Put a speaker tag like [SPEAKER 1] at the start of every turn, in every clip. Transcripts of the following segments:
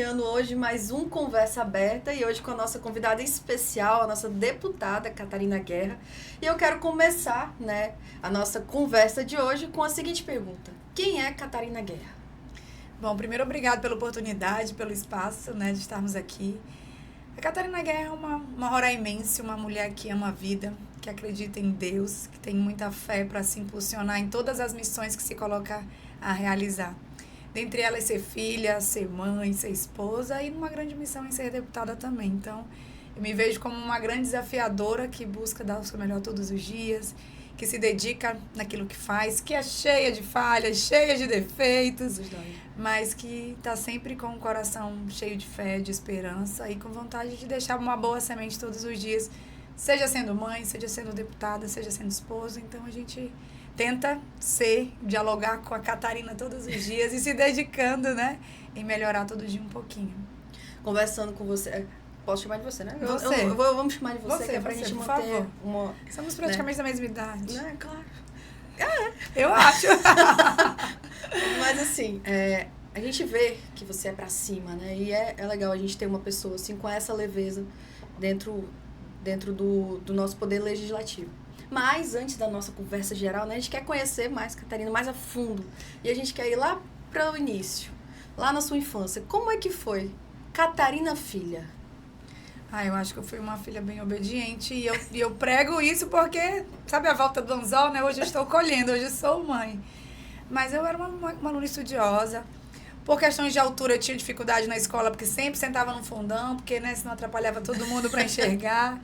[SPEAKER 1] iniciando hoje mais um Conversa Aberta e hoje com a nossa convidada especial, a nossa deputada Catarina Guerra. E eu quero começar, a nossa conversa de hoje com a seguinte pergunta: quem é Catarina Guerra?
[SPEAKER 2] Bom, primeiro, obrigado pela oportunidade, pelo espaço, de estarmos aqui. A Catarina Guerra é uma roraimense, uma mulher que ama a vida, que acredita em Deus, que tem muita fé para se impulsionar em todas as missões que se coloca a realizar. Dentre elas, ser filha, ser mãe, ser esposa e numa grande missão em ser deputada também. Então, eu me vejo como uma grande desafiadora que busca dar o seu melhor todos os dias, que se dedica naquilo que faz, que é cheia de falhas, cheia de defeitos, mas que está sempre com o coração cheio de fé, de esperança e com vontade de deixar uma boa semente todos os dias, seja sendo mãe, seja sendo deputada, seja sendo esposa. Então, a gente tenta dialogar com a Catarina todos os dias e se dedicando, em melhorar todo dia um pouquinho.
[SPEAKER 1] Conversando com você, posso chamar de você, né?
[SPEAKER 2] Você.
[SPEAKER 1] Vamos chamar de você, que é pra gente
[SPEAKER 2] por
[SPEAKER 1] manter
[SPEAKER 2] favor.
[SPEAKER 1] uma...
[SPEAKER 2] Somos praticamente da mesma idade.
[SPEAKER 1] Claro.
[SPEAKER 2] Eu acho.
[SPEAKER 1] Mas assim, a gente vê que você é pra cima, né? E é legal a gente ter uma pessoa assim com essa leveza dentro do nosso poder legislativo. Mas, antes da nossa conversa geral, a gente quer conhecer mais Catarina, mais a fundo. E a gente quer ir lá para o início, lá na sua infância. Como é que foi Catarina filha?
[SPEAKER 2] Eu acho que eu fui uma filha bem obediente. E eu prego isso porque, sabe a volta do anzol, Hoje eu estou colhendo, hoje eu sou mãe. Mas eu era uma aluna estudiosa. Por questões de altura, eu tinha dificuldade na escola, porque sempre sentava no fundão, porque senão atrapalhava todo mundo para enxergar.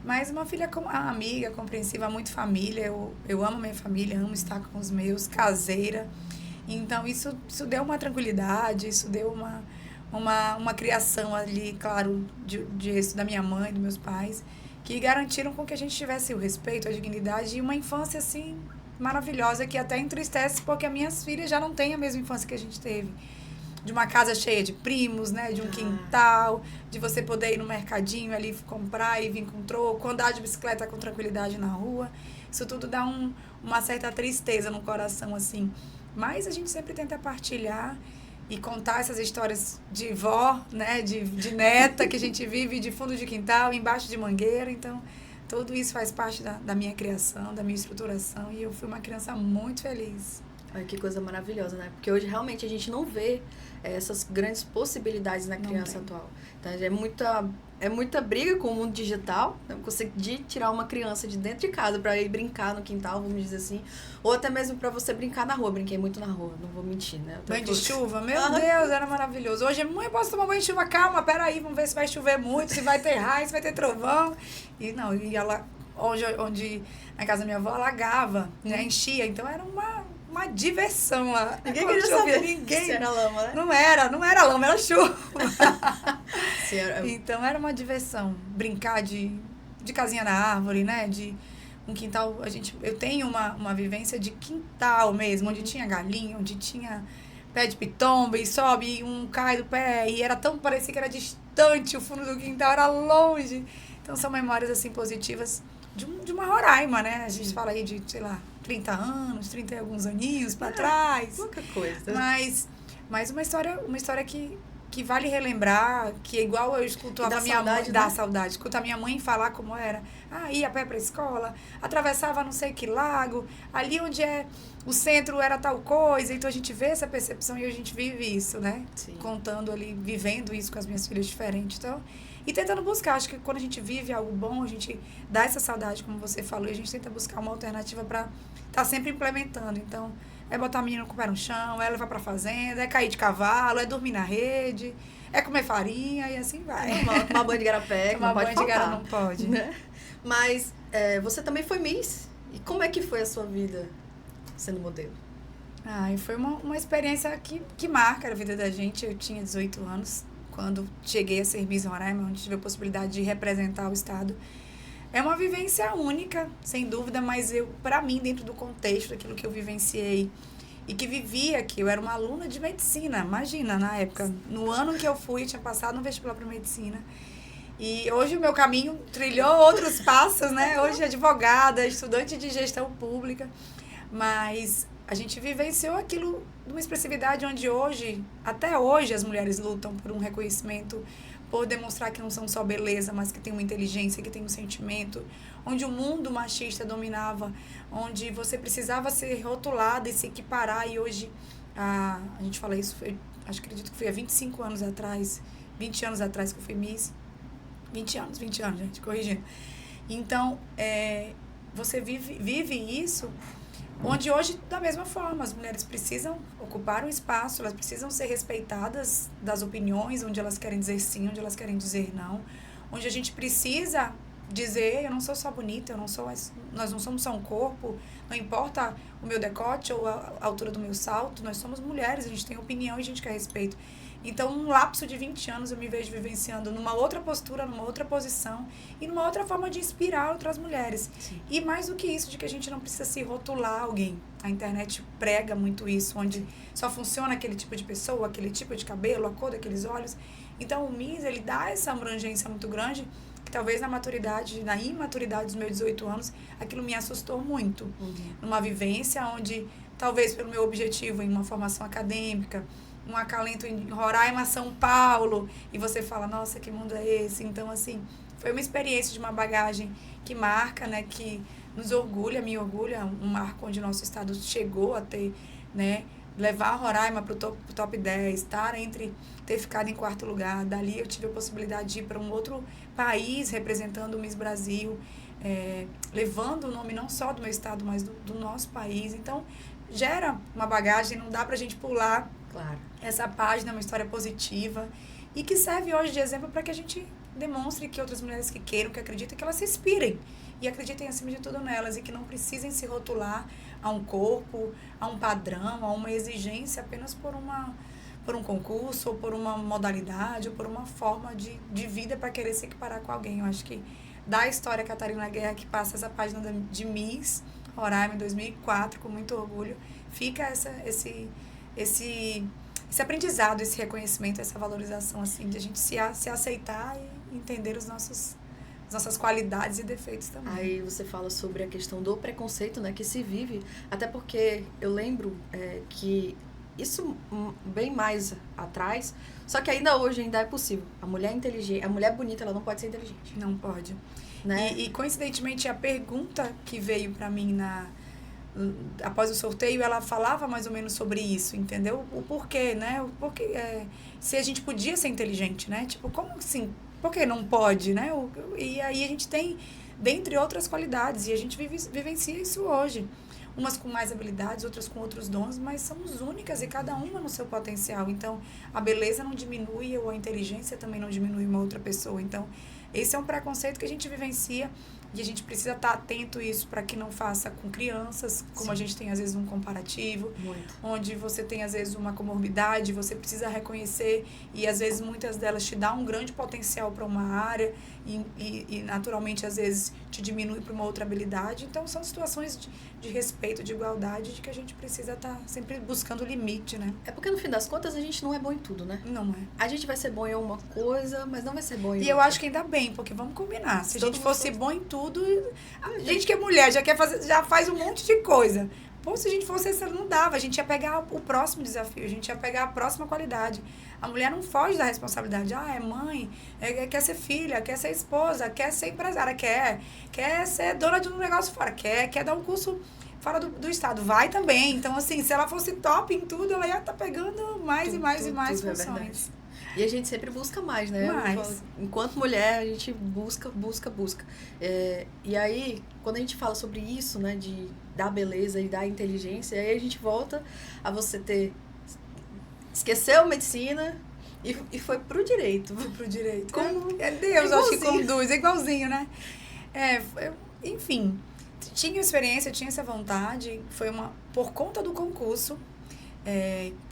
[SPEAKER 2] Mas uma filha amiga, compreensiva, muito família. Eu amo minha família, amo estar com os meus, caseira. Então, isso deu uma tranquilidade, isso deu uma criação ali, claro, da minha mãe, dos meus pais, que garantiram com que a gente tivesse o respeito, a dignidade e uma infância, assim, maravilhosa, que até entristece, porque as minhas filhas já não têm a mesma infância que a gente teve. De uma casa cheia de primos, de um quintal, de você poder ir no mercadinho ali comprar e vir com troco, andar de bicicleta com tranquilidade na rua. Isso tudo dá uma certa tristeza no coração, assim. Mas a gente sempre tenta partilhar e contar essas histórias de vó, de neta, que a gente vive de fundo de quintal, embaixo de mangueira. Então, tudo isso faz parte da minha criação, da minha estruturação. E eu fui uma criança muito feliz.
[SPEAKER 1] Ai, que coisa maravilhosa, Porque hoje realmente a gente não vê essas grandes possibilidades na criança atual. Então, é muita briga com o mundo digital, conseguir tirar uma criança de dentro de casa para ir brincar no quintal, vamos dizer assim, ou até mesmo para você brincar na rua. Brinquei muito na rua, não vou mentir,
[SPEAKER 2] Banho de chuva? Meu Deus, era maravilhoso. Hoje, mãe, posso tomar banho de chuva? Calma, peraí, vamos ver se vai chover muito, se vai ter raio, se vai ter trovão. E não, e ela, onde na casa da minha avó, alagava, enchia, então era uma diversão lá.
[SPEAKER 1] Ninguém queria saber
[SPEAKER 2] se
[SPEAKER 1] era lama, né?
[SPEAKER 2] Não era lama, era chuva.
[SPEAKER 1] Sim,
[SPEAKER 2] então era uma diversão. Brincar de casinha na árvore, de um quintal. Eu tenho uma vivência de quintal mesmo, onde tinha galinha, onde tinha pé de pitomba e sobe, um cai do pé, e parecia que era distante, o fundo do quintal era longe. Então são memórias assim positivas de uma Roraima, A gente fala aí de, sei lá, 30 anos, 30 e alguns aninhos para trás.
[SPEAKER 1] Pouca coisa.
[SPEAKER 2] Mas uma história que vale relembrar, que é igual eu escuto a minha mãe, dá saudade, escuto a minha mãe falar como era. Ia a pé para a escola, atravessava não sei que lago, ali onde o centro era tal coisa. Então a gente vê essa percepção e a gente vive isso,
[SPEAKER 1] Sim.
[SPEAKER 2] Contando ali, vivendo isso com as minhas filhas diferentes. Então, e tentando buscar, acho que quando a gente vive algo bom, a gente dá essa saudade, como você falou, e a gente tenta buscar uma alternativa para estar sempre implementando. Então, é botar a menina com o pé no chão, é levar pra fazenda, é cair de cavalo, é dormir na rede, é comer farinha e assim vai.
[SPEAKER 1] Tomar banho de garapé, que não pode faltar.
[SPEAKER 2] Tomar banho de garapé não pode.
[SPEAKER 1] Mas você também foi Miss. E como é que foi a sua vida sendo modelo?
[SPEAKER 2] E foi uma experiência que marca a vida da gente. Eu tinha 18 anos quando cheguei a ser Miss Roraima, onde tive a possibilidade de representar o estado. É uma vivência única, sem dúvida, mas para mim, dentro do contexto daquilo que eu vivenciei e que vivia aqui, eu era uma aluna de medicina, imagina, na época. No ano que eu fui, tinha passado no vestibular para medicina. E hoje o meu caminho trilhou outros passos, Hoje advogada, estudante de gestão pública, mas a gente vivenciou aquilo de uma expressividade onde hoje, até hoje, as mulheres lutam por um reconhecimento, por demonstrar que não são só beleza, mas que tem uma inteligência, que tem um sentimento, onde o mundo machista dominava, onde você precisava ser rotulada e se equiparar, e hoje, a gente fala isso, acredito que foi há 25 anos atrás, 20 anos atrás que eu fui Miss, 20 anos, gente, corrigindo. Então, você vive isso, onde hoje, da mesma forma, as mulheres precisam ocupar um espaço, elas precisam ser respeitadas das opiniões, onde elas querem dizer sim, onde elas querem dizer não, onde a gente precisa dizer, eu não sou só bonita, nós não somos só um corpo, não importa o meu decote ou a altura do meu salto, nós somos mulheres, a gente tem opinião e a gente quer respeito. Então, num lapso de 20 anos, eu me vejo vivenciando numa outra postura, numa outra posição e numa outra forma de inspirar outras mulheres. Sim. E mais do que isso, de que a gente não precisa se rotular alguém. A internet prega muito isso, onde só funciona aquele tipo de pessoa, aquele tipo de cabelo, a cor daqueles olhos. Então, o Miss, ele dá essa abrangência muito grande, que talvez na imaturidade dos meus 18 anos, aquilo me assustou muito. Numa vivência onde, talvez pelo meu objetivo em uma formação acadêmica, um acalento em Roraima, São Paulo, e você fala, nossa, que mundo é esse? Então, assim, foi uma experiência de uma bagagem que marca, né, que nos orgulha, me orgulha, um marco onde o nosso estado chegou a ter, né, levar a Roraima para o top 10, ter ficado em quarto lugar. Dali eu tive a possibilidade de ir para um outro país representando o Miss Brasil, levando o nome não só do meu estado, mas do nosso país. Então, gera uma bagagem, não dá pra gente pular.
[SPEAKER 1] Claro.
[SPEAKER 2] Essa página é uma história positiva e que serve hoje de exemplo para que a gente demonstre que outras mulheres que queiram, que acreditem, que elas se inspirem e acreditem acima de tudo nelas e que não precisem se rotular a um corpo, a um padrão, a uma exigência apenas por um concurso ou por uma modalidade ou por uma forma de vida para querer se equiparar com alguém. Eu acho que da história Catarina Guerra, que passa essa página de Miss Roraima em 2004, com muito orgulho, fica esse aprendizado, esse reconhecimento, essa valorização, assim, de a gente se aceitar e entender as nossas qualidades e defeitos também.
[SPEAKER 1] Aí você fala sobre a questão do preconceito, né, que se vive, até porque eu lembro que isso bem mais atrás, só que ainda hoje ainda é possível. A mulher inteligente, a mulher bonita, ela não pode ser inteligente.
[SPEAKER 2] Não pode.
[SPEAKER 1] Né?
[SPEAKER 2] E coincidentemente, a pergunta que veio para mim após o sorteio, ela falava mais ou menos sobre isso, entendeu? O porquê, né? O porquê, se a gente podia ser inteligente, né? Tipo, como assim? Por que não pode, né? E aí a gente tem, dentre outras qualidades, e a gente vivencia isso hoje. Umas com mais habilidades, outras com outros dons, mas somos únicas e cada uma no seu potencial. Então, a beleza não diminui ou a inteligência também não diminui uma outra pessoa. Então, esse é um preconceito que a gente vivencia e a gente precisa estar atento a isso para que não faça com crianças, como Sim. a gente tem às vezes um comparativo,
[SPEAKER 1] Muito.
[SPEAKER 2] Onde você tem às vezes uma comorbidade, você precisa reconhecer e às vezes muitas delas te dão um grande potencial para uma área e naturalmente às vezes te diminui para uma outra habilidade. Então são situações de respeito, de igualdade, de que a gente precisa estar sempre buscando o limite, né?
[SPEAKER 1] É porque no fim das contas a gente não é bom em tudo, né?
[SPEAKER 2] Não é.
[SPEAKER 1] A gente vai ser bom em uma coisa, mas não vai ser bom em outra.
[SPEAKER 2] E eu acho que ainda bem, porque vamos combinar, se a gente fosse bom em tudo, a gente que é mulher já faz um monte de coisa. Pô, se a gente fosse isso, não dava. A gente ia pegar o próximo desafio, a gente ia pegar a próxima qualidade. A mulher não foge da responsabilidade. É mãe, quer ser filha, quer ser esposa, quer ser empresária, quer ser dona de um negócio fora, quer dar um curso fora do estado. Vai também. Então, assim, se ela fosse top em tudo, ela ia estar pegando mais e mais funções.
[SPEAKER 1] E a gente sempre busca mais, né? Enquanto mulher, a gente busca. E aí, quando a gente fala sobre isso, né, da beleza e da inteligência, aí a gente volta a você esqueceu medicina e foi pro direito.
[SPEAKER 2] Foi pro direito. É Deus, acho que conduz. É igualzinho, né? Enfim, tinha experiência, tinha essa vontade. Foi por conta do concurso,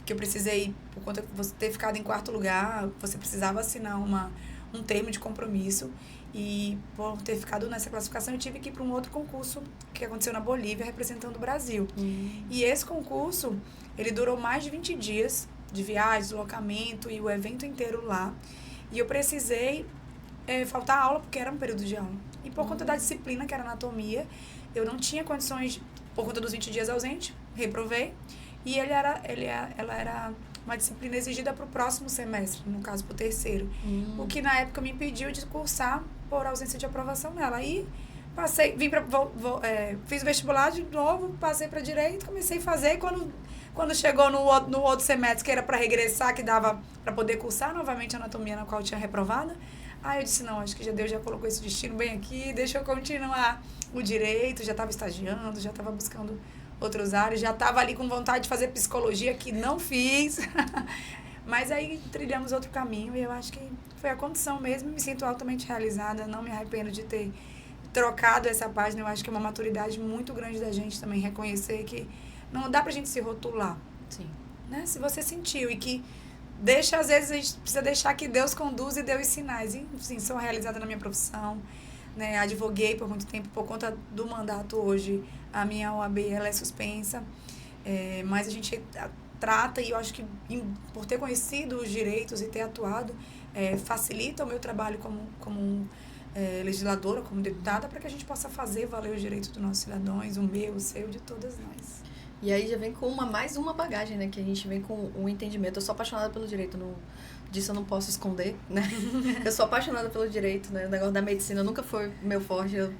[SPEAKER 2] que eu precisei, por conta de você ter ficado em quarto lugar, você precisava assinar um termo de compromisso. E por ter ficado nessa classificação, eu tive que ir para um outro concurso que aconteceu na Bolívia, representando o Brasil. E esse concurso, ele durou mais de 20 dias de viagem, deslocamento e o evento inteiro lá. E eu precisei faltar aula, porque era um período de aula. E por conta da disciplina, que era anatomia, eu não tinha condições, por conta dos 20 dias ausente, reprovei. E ela era uma disciplina exigida para o próximo semestre, no caso, para o terceiro. O que na época me impediu de cursar por ausência de aprovação nela. Aí passei, fiz o vestibular de novo, passei para direito, comecei a fazer. Quando chegou no outro semestre, que era para regressar, que dava para poder cursar novamente a anatomia na qual eu tinha reprovado, aí eu disse, não, acho que Deus já colocou esse destino bem aqui, deixa eu continuar o direito, já estava estagiando, já estava buscando outros áreas, já estava ali com vontade de fazer psicologia, que não fiz. Mas aí trilhamos outro caminho e eu acho que foi a condição mesmo, me sinto altamente realizada, não me arrependo de ter trocado essa página. Eu acho que é uma maturidade muito grande da gente também reconhecer que não dá pra gente se rotular.
[SPEAKER 1] Sim.
[SPEAKER 2] Né? Se você sentiu e que deixa, às vezes a gente precisa deixar que Deus conduza e dê os sinais. E, sim, sou realizada na minha profissão, né? Advoguei por muito tempo por conta do mandato hoje. A minha OAB, ela é suspensa, mas a gente trata, e eu acho que por ter conhecido os direitos e ter atuado, facilita o meu trabalho como legisladora, como deputada, para que a gente possa fazer valer os direitos dos nossos cidadãos, o meu, o seu, de todas nós.
[SPEAKER 1] E aí já vem com mais uma bagagem, né? Que a gente vem com um entendimento. Eu sou apaixonada pelo direito, disso eu não posso esconder, né? Eu sou apaixonada pelo direito, né? O negócio da medicina nunca foi meu forte. Eu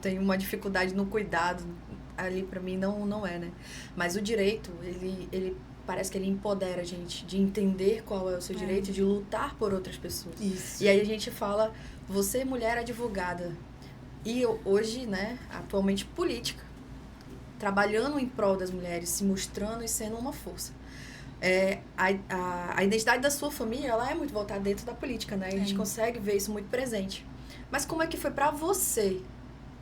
[SPEAKER 1] tenho uma dificuldade no cuidado. Ali pra mim não é, né? Mas o direito, ele parece que ele empodera a gente de entender qual é o seu direito, de lutar por outras pessoas.
[SPEAKER 2] Isso.
[SPEAKER 1] E aí a gente fala, você mulher advogada, e hoje, né, atualmente política, trabalhando em prol das mulheres, se mostrando e sendo uma força. A identidade da sua família, ela é muito voltada dentro da política, né? A gente consegue ver isso muito presente. Mas como é que foi pra você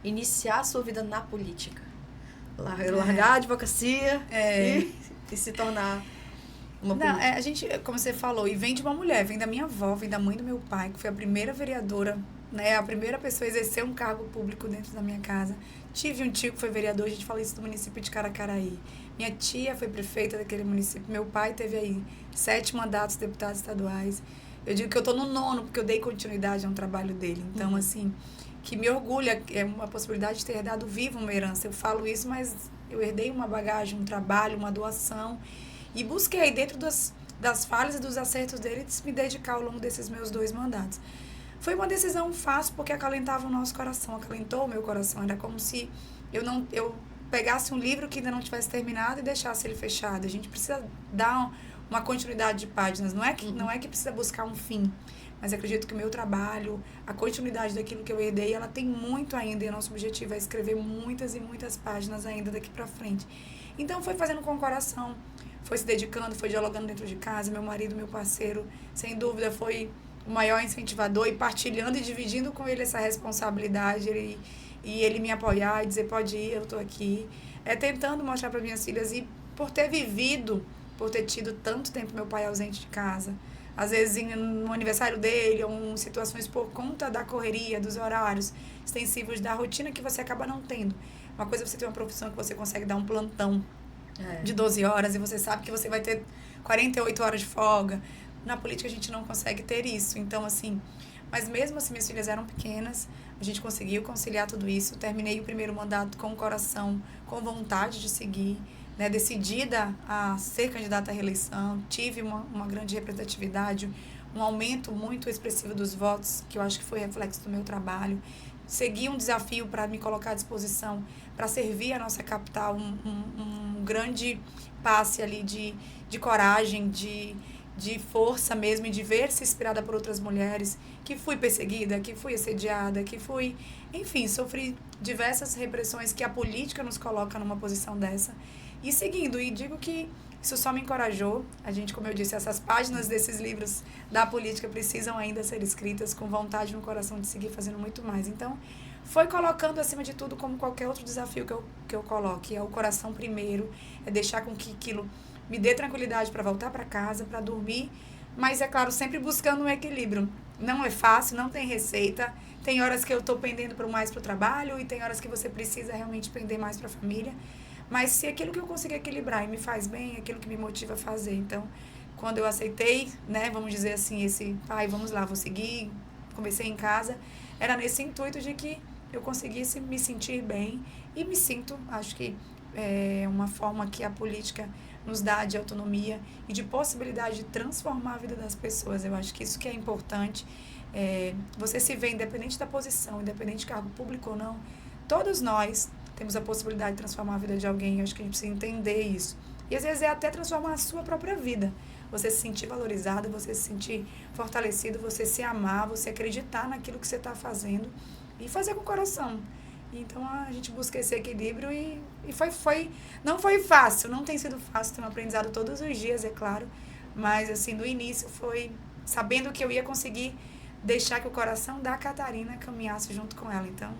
[SPEAKER 1] iniciar a sua vida na política? Largar a advocacia e se tornar uma política.
[SPEAKER 2] A gente, como você falou, e vem de uma mulher, vem da minha avó, vem da mãe do meu pai, que foi a primeira vereadora, né? A primeira pessoa a exercer um cargo público dentro da minha casa. Tive um tio que foi vereador, a gente fala isso do município de Caracaraí. Minha tia foi prefeita daquele município. Meu pai teve aí 7 mandatos de deputados estaduais. Eu digo que eu tô no 9º, porque eu dei continuidade a um trabalho dele. Então, assim, que me orgulha, é uma possibilidade de ter herdado vivo uma herança. Eu falo isso, mas eu herdei uma bagagem, um trabalho, uma doação. E busquei, dentro das falhas e dos acertos dele, me dedicar ao longo desses meus 2 mandatos. Foi uma decisão fácil, porque acalentava o nosso coração, acalentou o meu coração. Era como se eu pegasse um livro que ainda não tivesse terminado e deixasse ele fechado. A gente precisa dar uma continuidade de páginas. Não é que precisa buscar um fim, mas acredito que o meu trabalho, a continuidade daquilo que eu herdei, ela tem muito ainda, e o nosso objetivo é escrever muitas e muitas páginas ainda daqui para frente. Então, foi fazendo com o coração, foi se dedicando, foi dialogando dentro de casa. Meu marido, meu parceiro, sem dúvida, foi o maior incentivador, e partilhando e dividindo com ele essa responsabilidade, e ele me apoiar e dizer, pode ir, eu estou aqui. Tentando mostrar para minhas filhas, e por ter tido tanto tempo meu pai ausente de casa, às vezes no aniversário dele, ou em situações por conta da correria, dos horários extensivos, da rotina que você acaba não tendo. Uma coisa é você ter uma profissão que você consegue dar um plantão de 12 horas, e você sabe que você vai ter 48 horas de folga. Na política a gente não consegue ter isso. Então, assim, mas mesmo assim, minhas filhas eram pequenas, a gente conseguiu conciliar tudo isso. Terminei o primeiro mandato com o coração, com vontade de seguir, né, decidida a ser candidata à reeleição. Tive uma grande representatividade, um aumento muito expressivo dos votos, que eu acho que foi reflexo do meu trabalho. Segui um desafio para me colocar à disposição, para servir a nossa capital, um grande passe ali de coragem, de força mesmo, e de ver-se inspirada por outras mulheres, que fui perseguida, que fui assediada, enfim, sofri diversas repressões que a política nos coloca numa posição dessa. E seguindo, e digo que isso só me encorajou. A gente, como eu disse, essas páginas desses livros da política precisam ainda ser escritas, com vontade no coração de seguir fazendo muito mais. Então, foi colocando acima de tudo, como qualquer outro desafio que eu coloque, é o coração primeiro, é deixar com que aquilo me dê tranquilidade para voltar para casa, para dormir, mas, é claro, sempre buscando um equilíbrio. Não é fácil, não tem receita. Tem horas que eu estou pendendo mais para o trabalho, e tem horas que você precisa realmente pender mais para a família. Mas se aquilo que eu consigo equilibrar e me faz bem, é aquilo que me motiva a fazer. Então, quando eu aceitei, né, vamos dizer assim, vamos lá, vou seguir, comecei em casa, era nesse intuito de que eu conseguisse me sentir bem, e me sinto, acho que uma forma que a política nos dá de autonomia e de possibilidade de transformar a vida das pessoas. Eu acho que isso que é importante. Você se vê, independente da posição, independente de cargo público ou não, todos nós temos a possibilidade de transformar a vida de alguém. Eu acho que a gente precisa entender isso. E às vezes é até transformar a sua própria vida. Você se sentir valorizado, você se sentir fortalecido, você se amar, você acreditar naquilo que você está fazendo e fazer com o coração. Então a gente busca esse equilíbrio e não foi fácil, não tem sido fácil, tem um aprendizado todos os dias, é claro, mas assim, no início foi sabendo que eu ia conseguir deixar que o coração da Catarina caminhasse junto com ela, então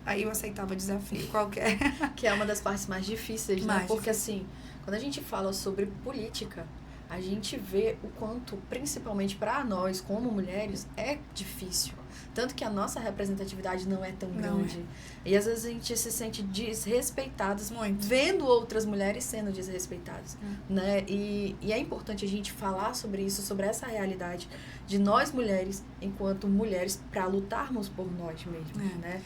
[SPEAKER 2] aí eu aceitava o desafio qualquer.
[SPEAKER 1] Que é uma das partes mais difíceis, né? Porque assim, quando a gente fala sobre política, a gente vê o quanto, principalmente para nós, como mulheres, é difícil. Tanto que a nossa representatividade não é tão grande. E às vezes a gente se sente desrespeitadas
[SPEAKER 2] muito,
[SPEAKER 1] vendo outras mulheres sendo desrespeitadas. Né? E é importante a gente falar sobre isso, sobre essa realidade de nós mulheres, enquanto mulheres, para lutarmos por nós mesmas. Né?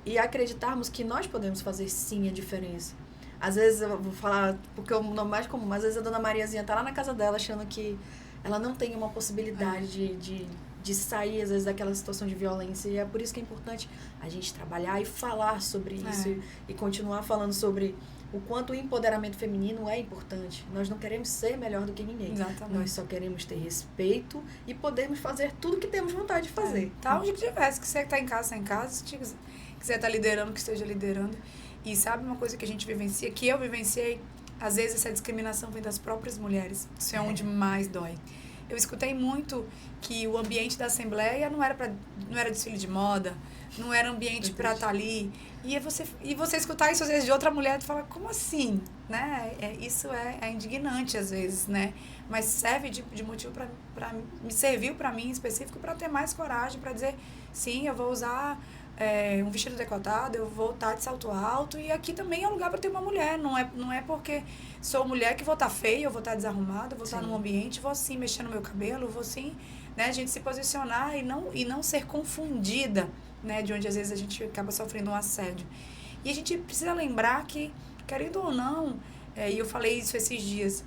[SPEAKER 1] E acreditarmos que nós podemos fazer sim a diferença. Às vezes, eu vou falar, porque o nome mais comum, às vezes a dona Mariazinha tá lá na casa dela achando que ela não tem uma possibilidade de sair, às vezes, daquela situação de violência. E é por isso que é importante a gente trabalhar e falar sobre isso e continuar falando sobre o quanto o empoderamento feminino é importante. Nós não queremos ser melhor do que ninguém.
[SPEAKER 2] Exatamente.
[SPEAKER 1] Nós só queremos ter respeito e podermos fazer tudo que temos vontade de fazer.
[SPEAKER 2] Tá onde tivesse, que você tá em casa, tá em casa. Se quiser tá liderando, que esteja liderando. E sabe uma coisa que a gente vivencia, que eu vivenciei, às vezes essa discriminação vem das próprias mulheres. Isso é onde mais dói. Eu escutei muito que o ambiente da Assembleia não era desfile de moda, não era ambiente para estar ali. E você escutar isso às vezes de outra mulher, tu fala, como assim? Né? Isso é indignante às vezes, né? Mas serve de motivo me serviu para mim em específico para ter mais coragem, para dizer, sim, eu vou usar um vestido decotado, eu vou estar de salto alto, e aqui também é lugar para ter uma mulher, não é porque sou mulher que vou estar feia, eu vou estar desarrumada, vou estar num ambiente, vou sim mexer no meu cabelo, vou sim, né, a gente se posicionar e não ser confundida, né, de onde às vezes a gente acaba sofrendo um assédio. E a gente precisa lembrar que, querendo ou não, e eu falei isso esses dias,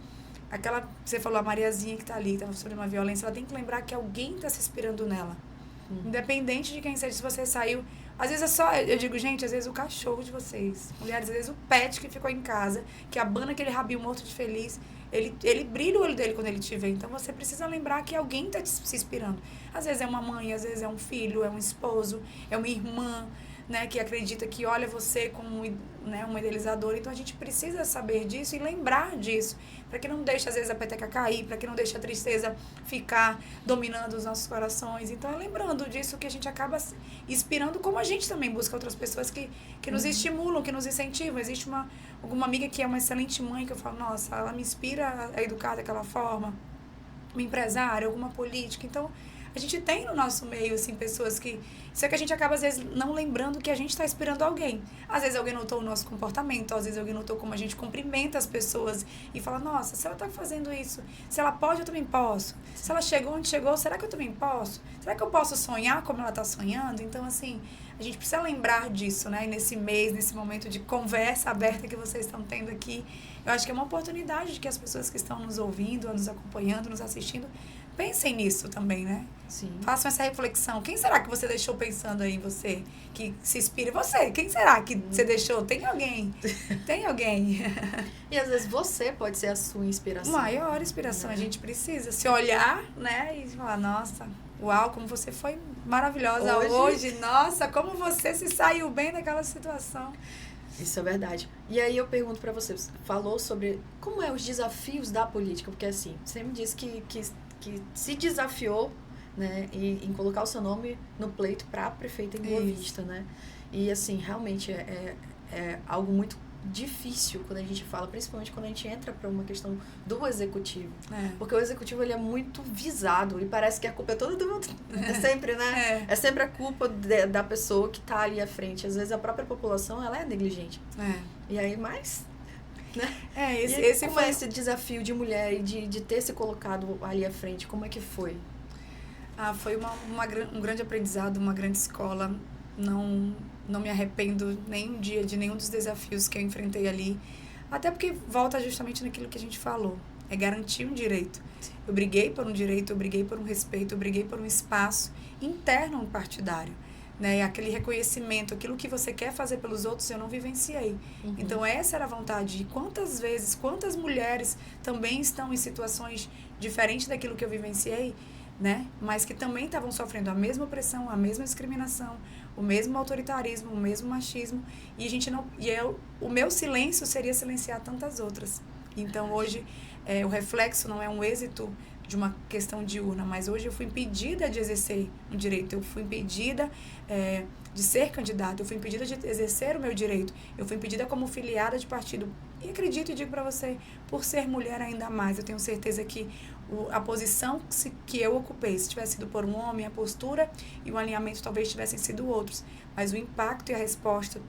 [SPEAKER 2] aquela, você falou, a Mariazinha que está ali, está sofrendo uma violência, ela tem que lembrar que alguém está se inspirando nela. Independente de quem seja, se você saiu, às vezes é só, eu digo, gente, às vezes o cachorro de vocês, mulheres, às vezes o pet que ficou em casa, que abana aquele rabinho morto de feliz, ele brilha o olho dele quando ele te vê. Então você precisa lembrar que alguém está se inspirando. Às vezes é uma mãe, às vezes é um filho, é um esposo, é uma irmã, né, que acredita que olha você como, né, um idealizador. Então a gente precisa saber disso e lembrar disso, para que não deixe às vezes a peteca cair, para que não deixe a tristeza ficar dominando os nossos corações. Então é lembrando disso que a gente acaba inspirando, como a gente também busca outras pessoas que nos estimulam, que nos incentivam. Existe alguma amiga que é uma excelente mãe, que eu falo, nossa, ela me inspira a educar daquela forma, uma empresária, alguma política. Então a gente tem no nosso meio, assim, pessoas que... Só que a gente acaba, às vezes, não lembrando que a gente está esperando alguém. Às vezes alguém notou o nosso comportamento, às vezes alguém notou como a gente cumprimenta as pessoas e fala, nossa, se ela está fazendo isso, se ela pode, eu também posso. Se ela chegou onde chegou, será que eu também posso? Será que eu posso sonhar como ela está sonhando? Então, assim, a gente precisa lembrar disso, né? E nesse mês, nesse momento de conversa aberta que vocês estão tendo aqui, eu acho que é uma oportunidade de que as pessoas que estão nos ouvindo, nos acompanhando, nos assistindo, pensem nisso também, né?
[SPEAKER 1] Sim.
[SPEAKER 2] Façam essa reflexão. Quem será que você deixou pensando aí em você? Que se inspire você. Quem será que você deixou? Tem alguém. Tem alguém.
[SPEAKER 1] E às vezes você pode ser a sua inspiração.
[SPEAKER 2] Maior inspiração. A gente precisa se olhar, né? E falar, nossa, uau, como você foi maravilhosa hoje. Nossa, como você se saiu bem daquela situação.
[SPEAKER 1] Isso é verdade. E aí eu pergunto pra você falou sobre como é os desafios da política, porque assim, você me disse que se desafiou, né, em colocar o seu nome no pleito para a prefeita em Boa Vista, né? E assim, realmente é algo muito difícil quando a gente fala, principalmente quando a gente entra para uma questão do executivo. Porque o executivo, ele é muito visado e parece que a culpa é toda do mundo. É sempre, né? É sempre a culpa da pessoa que está ali à frente. Às vezes a própria população, ela é negligente. E aí, mais... Né? Como é esse desafio de mulher e de ter se colocado ali à frente? Como é que foi?
[SPEAKER 2] Foi um grande aprendizado, uma grande escola. Não me arrependo nem um dia de nenhum dos desafios que eu enfrentei ali. Até porque volta justamente naquilo que a gente falou. É garantir um direito. Eu briguei por um direito, eu briguei por um respeito, eu briguei por um espaço interno partidário. Né? Aquele reconhecimento, aquilo que você quer fazer pelos outros, eu não vivenciei. Então, essa era a vontade. E quantas vezes, quantas mulheres também estão em situações diferentes daquilo que eu vivenciei, né? Mas que também estavam sofrendo a mesma opressão, a mesma discriminação, o mesmo autoritarismo, o mesmo machismo. E a gente não, o meu silêncio seria silenciar tantas outras. Então, hoje, o reflexo não é um êxito de uma questão de urna, mas hoje eu fui impedida de exercer um direito, eu fui impedida de ser candidata, eu fui impedida de exercer o meu direito, eu fui impedida como filiada de partido. E acredito e digo para você, por ser mulher ainda mais, eu tenho certeza que a posição que eu ocupei, se tivesse sido por um homem, a postura e o alinhamento talvez tivessem sido outros, mas o impacto e a resposta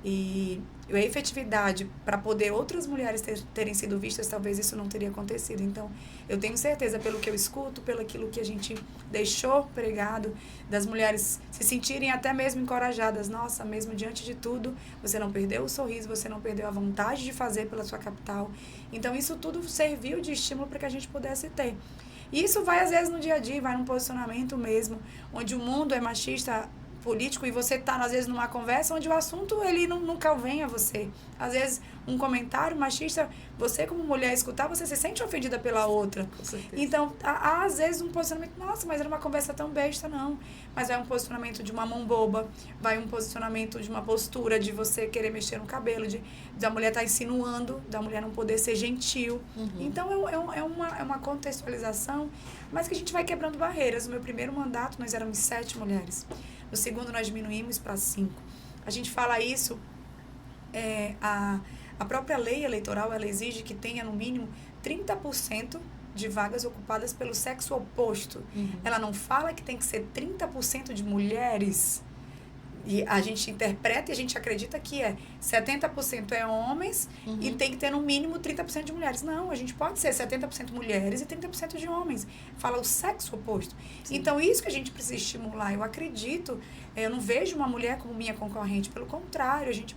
[SPEAKER 2] e a efetividade para poder outras mulheres terem sido vistas, talvez isso não teria acontecido. Então, eu tenho certeza, pelo que eu escuto, pelo aquilo que a gente deixou pregado, das mulheres se sentirem até mesmo encorajadas. Nossa, mesmo diante de tudo, você não perdeu o sorriso, você não perdeu a vontade de fazer pela sua capital. Então, isso tudo serviu de estímulo para que a gente pudesse ter. E isso vai, às vezes, no dia a dia, vai num posicionamento mesmo, onde o mundo é machista, político, e você está, às vezes, numa conversa onde o assunto, ele nunca vem a você. Às vezes, um comentário machista, você como mulher escutar, você se sente ofendida pela outra.
[SPEAKER 1] Com certeza.
[SPEAKER 2] Então, há, às vezes, um posicionamento, nossa, mas era uma conversa tão besta, não. Mas vai um posicionamento de uma mão boba, vai um posicionamento de uma postura de você querer mexer no cabelo, da mulher estar insinuando, da mulher não poder ser gentil. Então, é uma contextualização, mas que a gente vai quebrando barreiras. No meu primeiro mandato, nós éramos 7 mulheres. No segundo, nós diminuímos para 5. A gente fala isso, a própria lei eleitoral, ela exige que tenha, no mínimo, 30% de vagas ocupadas pelo sexo oposto. Ela não fala que tem que ser 30% de mulheres. E a gente interpreta e a gente acredita que 70% é homens e tem que ter no mínimo 30% de mulheres. Não, a gente pode ser 70% mulheres e 30% de homens. Fala o sexo oposto. Sim. Então, isso que a gente precisa estimular. Eu acredito, eu não vejo uma mulher como minha concorrente. Pelo contrário, a gente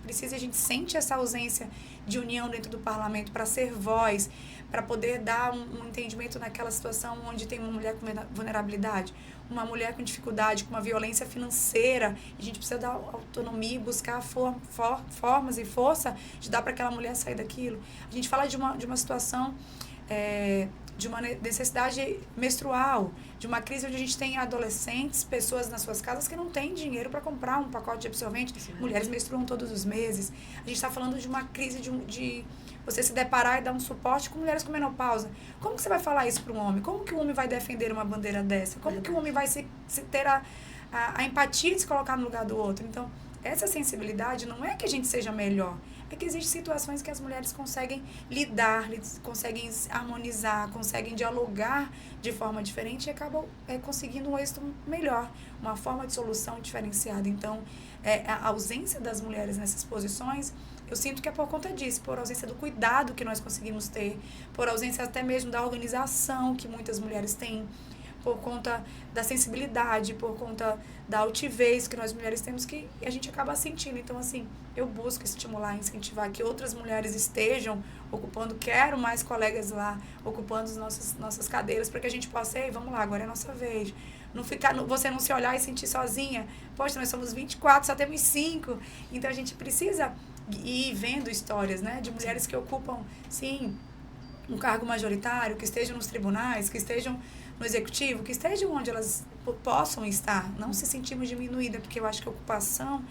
[SPEAKER 2] sente essa ausência de união dentro do parlamento para ser voz, para poder dar um entendimento naquela situação onde tem uma mulher com vulnerabilidade, uma mulher com dificuldade, com uma violência financeira. A gente precisa dar autonomia e buscar formas e força de dar para aquela mulher sair daquilo. A gente fala de uma situação, de uma necessidade menstrual, de uma crise onde a gente tem adolescentes, pessoas nas suas casas que não têm dinheiro para comprar um pacote de absorvente. Sim. Mulheres menstruam todos os meses. A gente está falando de uma crise de você se deparar e dar um suporte com mulheres com menopausa. Como que você vai falar isso para um homem? Como que o homem vai defender uma bandeira dessa? Como que o homem vai ter a empatia de se colocar no lugar do outro? Então, essa sensibilidade não é que a gente seja melhor, é que existem situações que as mulheres conseguem lidar, conseguem harmonizar, conseguem dialogar de forma diferente e acabam conseguindo um êxito melhor, uma forma de solução diferenciada. Então, a ausência das mulheres nessas posições, eu sinto que é por conta disso, por ausência do cuidado que nós conseguimos ter, por ausência até mesmo da organização que muitas mulheres têm, por conta da sensibilidade, por conta da altivez que nós mulheres temos, que a gente acaba sentindo. Então, assim, eu busco estimular, incentivar que outras mulheres estejam ocupando, quero mais colegas lá, ocupando as nossas cadeiras, para que a gente possa, vamos lá, agora é a nossa vez. Você não se olhar e sentir sozinha. Poxa, nós somos 24, só temos 5. Então, a gente precisa ir vendo histórias, né, de mulheres que ocupam, sim, um cargo majoritário, que estejam nos tribunais, que estejam no executivo, que estejam onde elas possam estar. Não se sentimos diminuídas, porque eu acho que a ocupação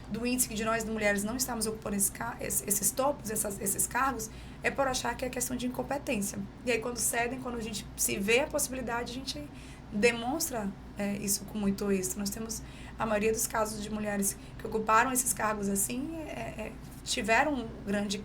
[SPEAKER 2] do índice de nós, mulheres, não estamos ocupando esses topos, esses cargos, é por achar que é questão de incompetência. E aí, quando cedem, quando a gente se vê a possibilidade, a gente demonstra isso com muito êxito. Nós temos a maioria dos casos de mulheres que ocuparam esses cargos assim, tiveram um grande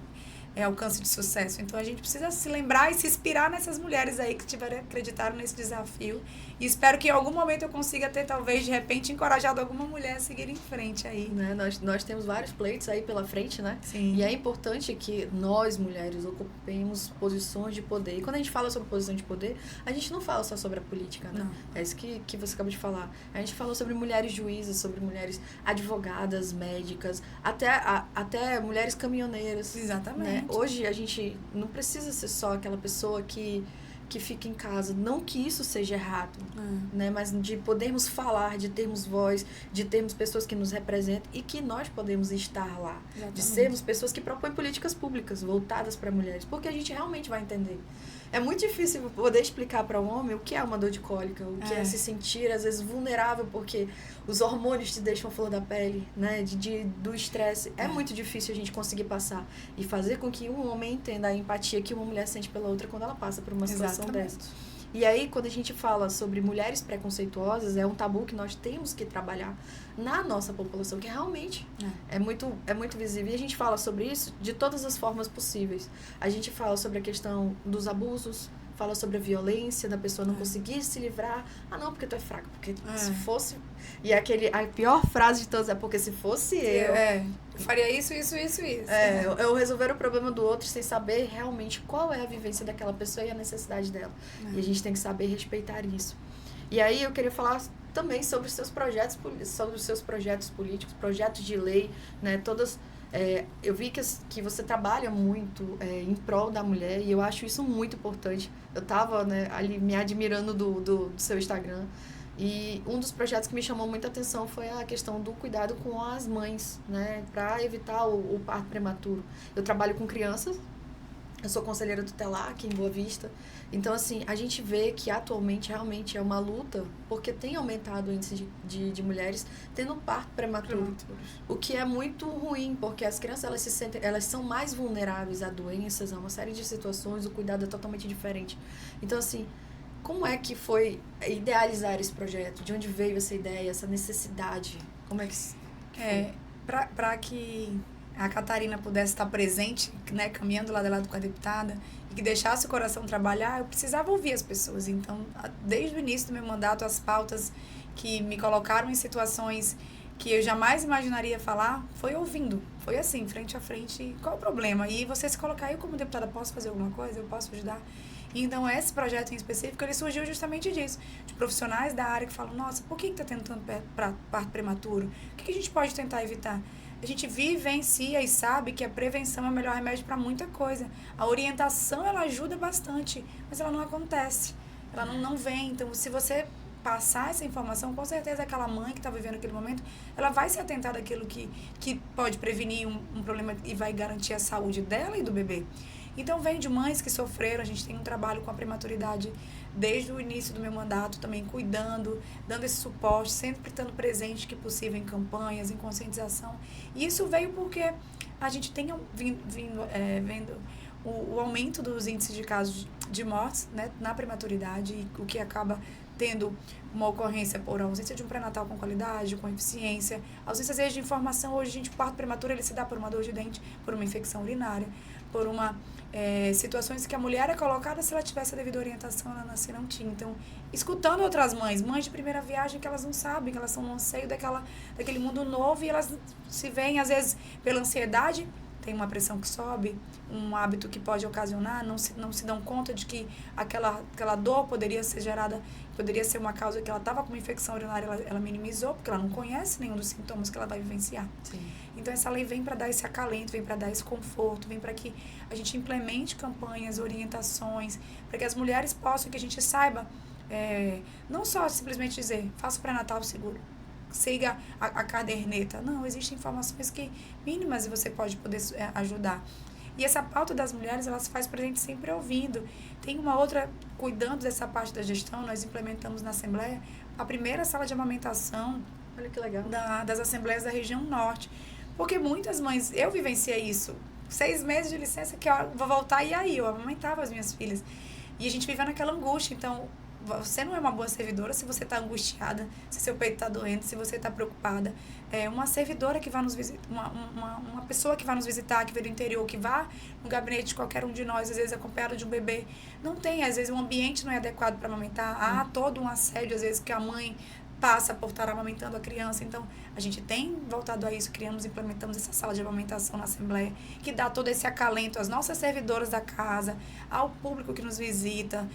[SPEAKER 2] alcance de sucesso. Então, a gente precisa se lembrar e se inspirar nessas mulheres aí que acreditaram nesse desafio. E espero que em algum momento eu consiga ter, talvez, de repente, encorajado alguma mulher a seguir em frente aí.
[SPEAKER 1] Né? Nós temos vários pleitos aí pela frente, né?
[SPEAKER 2] Sim.
[SPEAKER 1] E é importante que nós, mulheres, ocupemos posições de poder. E quando a gente fala sobre posição de poder, a gente não fala só sobre a política, né?
[SPEAKER 2] Não.
[SPEAKER 1] É isso que você acabou de falar. A gente falou sobre mulheres juízes, sobre mulheres advogadas, médicas, até mulheres caminhoneiras.
[SPEAKER 2] Exatamente.
[SPEAKER 1] Né? Hoje a gente não precisa ser só aquela pessoa que fica em casa. Não que isso seja errado, né? Mas de podermos falar, de termos voz, de termos pessoas que nos representam e que nós podemos estar lá.
[SPEAKER 2] Exatamente.
[SPEAKER 1] De sermos pessoas que propõem políticas públicas voltadas para mulheres, porque a gente realmente vai entender. É muito difícil poder explicar para um homem o que é uma dor de cólica, o que é se sentir, às vezes, vulnerável, porque os hormônios te deixam a flor da pele, né? Do estresse. É muito difícil a gente conseguir passar e fazer com que um homem entenda a empatia que uma mulher sente pela outra quando ela passa por uma situação dessa. E aí, quando a gente fala sobre mulheres preconceituosas, é um tabu que nós temos que trabalhar na nossa população, que realmente é muito visível. E a gente fala sobre isso de todas as formas possíveis. A gente fala sobre a questão dos abusos, fala sobre a violência, da pessoa não conseguir se livrar. Ah, não, porque tu é fraca. Porque se fosse... E a pior frase de todas é porque se fosse eu...
[SPEAKER 2] Eu faria isso.
[SPEAKER 1] Eu resolver o problema do outro sem saber realmente qual é a vivência daquela pessoa e a necessidade dela. E a gente tem que saber respeitar isso. E aí eu queria falar também sobre os seus projetos políticos, projetos de lei, né? Todas... eu vi que você trabalha muito em prol da mulher e eu acho isso muito importante. Eu estava, né, ali me admirando do seu Instagram e um dos projetos que me chamou muita atenção foi a questão do cuidado com as mães, né, para evitar o parto prematuro. Eu trabalho com crianças, eu sou conselheira tutelar aqui em Boa Vista. Então, assim, a gente vê que atualmente realmente é uma luta, porque tem aumentado o índice de mulheres tendo parto prematuro. O que é muito ruim, porque as crianças elas são mais vulneráveis a doenças, a uma série de situações, o cuidado é totalmente diferente. Então, assim, como é que foi idealizar esse projeto? De onde veio essa ideia, essa necessidade? Como é que foi?
[SPEAKER 2] Para que a Catarina pudesse estar presente, né, caminhando lado a lado com a deputada, e que deixasse o coração trabalhar, eu precisava ouvir as pessoas. Então, desde o início do meu mandato, as pautas que me colocaram em situações que eu jamais imaginaria falar, foi ouvindo. Foi assim, frente a frente, qual o problema? E você se colocar, eu como deputada posso fazer alguma coisa? Eu posso ajudar? E então, esse projeto em específico, ele surgiu justamente disso. De profissionais da área que falam, nossa, por que está tendo tanto parto prematuro? O que a gente pode tentar evitar? A gente vivencia e sabe que a prevenção é o melhor remédio para muita coisa. A orientação, ela ajuda bastante, mas ela não acontece. Ela não vem. Então, se você passar essa informação, com certeza aquela mãe que está vivendo aquele momento, ela vai se atentar daquilo que pode prevenir um problema e vai garantir a saúde dela e do bebê. Então, vem de mães que sofreram. A gente tem um trabalho com a prematuridade desde o início do meu mandato, também cuidando, dando esse suporte, sempre estando presente que possível em campanhas, em conscientização. E isso veio porque a gente tem vendo o aumento dos índices de casos de mortes, né, na prematuridade, e o que acaba tendo uma ocorrência por ausência de um pré-natal com qualidade, com eficiência, ausência às vezes de informação. Hoje, o parto prematuro ele se dá por uma dor de dente, por uma infecção urinária, por situações que a mulher é colocada, se ela tivesse a devida orientação, ela nascer não tinha. Então, escutando outras mães de primeira viagem, que elas não sabem, que elas são no anseio daquele mundo novo, e elas se veem, às vezes, pela ansiedade, tem uma pressão que sobe, um hábito que pode ocasionar, não se dão conta de que aquela dor poderia ser gerada, poderia ser uma causa que ela estava com uma infecção urinária, ela minimizou, porque ela não conhece nenhum dos sintomas que ela vai vivenciar.
[SPEAKER 1] Sim.
[SPEAKER 2] Então, essa lei vem para dar esse acalento, vem para dar esse conforto, vem para que a gente implemente campanhas, orientações, para que as mulheres possam, que a gente saiba, não só simplesmente dizer, faça o pré-natal seguro, siga a caderneta. Não, existem informações mínimas e você pode poder ajudar. E essa pauta das mulheres, ela se faz presente sempre ouvindo. Tem uma outra, cuidando dessa parte da gestão, nós implementamos na Assembleia a primeira sala de amamentação.
[SPEAKER 1] Olha que legal.
[SPEAKER 2] Das Assembleias da região norte. Porque muitas mães, eu vivenciei isso, 6 meses de licença, que eu vou voltar, e aí? Eu amamentava as minhas filhas. E a gente vivia naquela angústia. Então, você não é uma boa servidora se você está angustiada, se seu peito está doendo, se você está preocupada. Uma servidora que vai nos visitar, uma pessoa que vai nos visitar, que veio do interior, que vá no gabinete de qualquer um de nós, às vezes acompanhado de um bebê, não tem, às vezes o ambiente não é adequado para amamentar. Há todo um assédio, às vezes, que a mãe passa por estar amamentando a criança. Então, a gente tem voltado a isso, implementamos essa sala de amamentação na Assembleia, que dá todo esse acalento às nossas servidoras da casa, ao público que nos visita.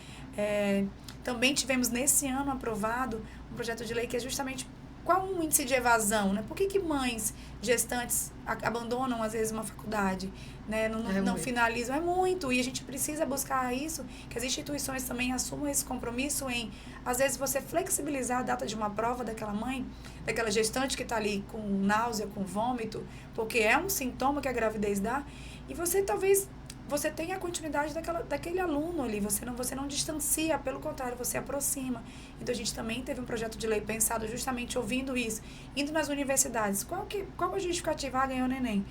[SPEAKER 2] Também tivemos, nesse ano, aprovado um projeto de lei que é justamente qual o índice de evasão, né? Por que mães gestantes abandonam, às vezes, uma faculdade, né? Não finalizam? É muito. E a gente precisa buscar isso, que as instituições também assumam esse compromisso em, às vezes, você flexibilizar a data de uma prova daquela mãe, daquela gestante que está ali com náusea, com vômito, porque é um sintoma que a gravidez dá, e você talvez... você tem a continuidade daquele aluno ali, você não distancia, pelo contrário, você aproxima. Então, a gente também teve um projeto de lei pensado justamente ouvindo isso, indo nas universidades. Qual a justificativa? Ganhou neném.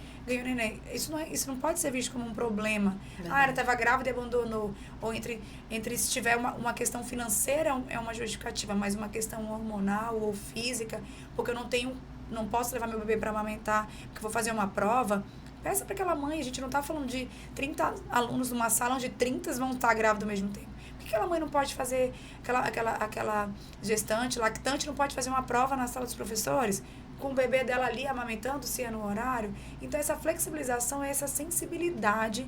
[SPEAKER 2] Isso não pode ser visto como um problema. Verdade. Ela estava grávida e abandonou. Ou se tiver uma questão financeira, é uma justificativa, mas uma questão hormonal ou física, porque eu não posso levar meu bebê para amamentar, porque eu vou fazer uma prova. Peça para aquela mãe, a gente não está falando de 30 alunos numa sala onde 30 vão estar grávidos ao mesmo tempo. Por que aquela mãe não pode fazer, aquela gestante, lactante, não pode fazer uma prova na sala dos professores, com o bebê dela ali amamentando, se é no horário? Então, essa flexibilização, essa sensibilidade,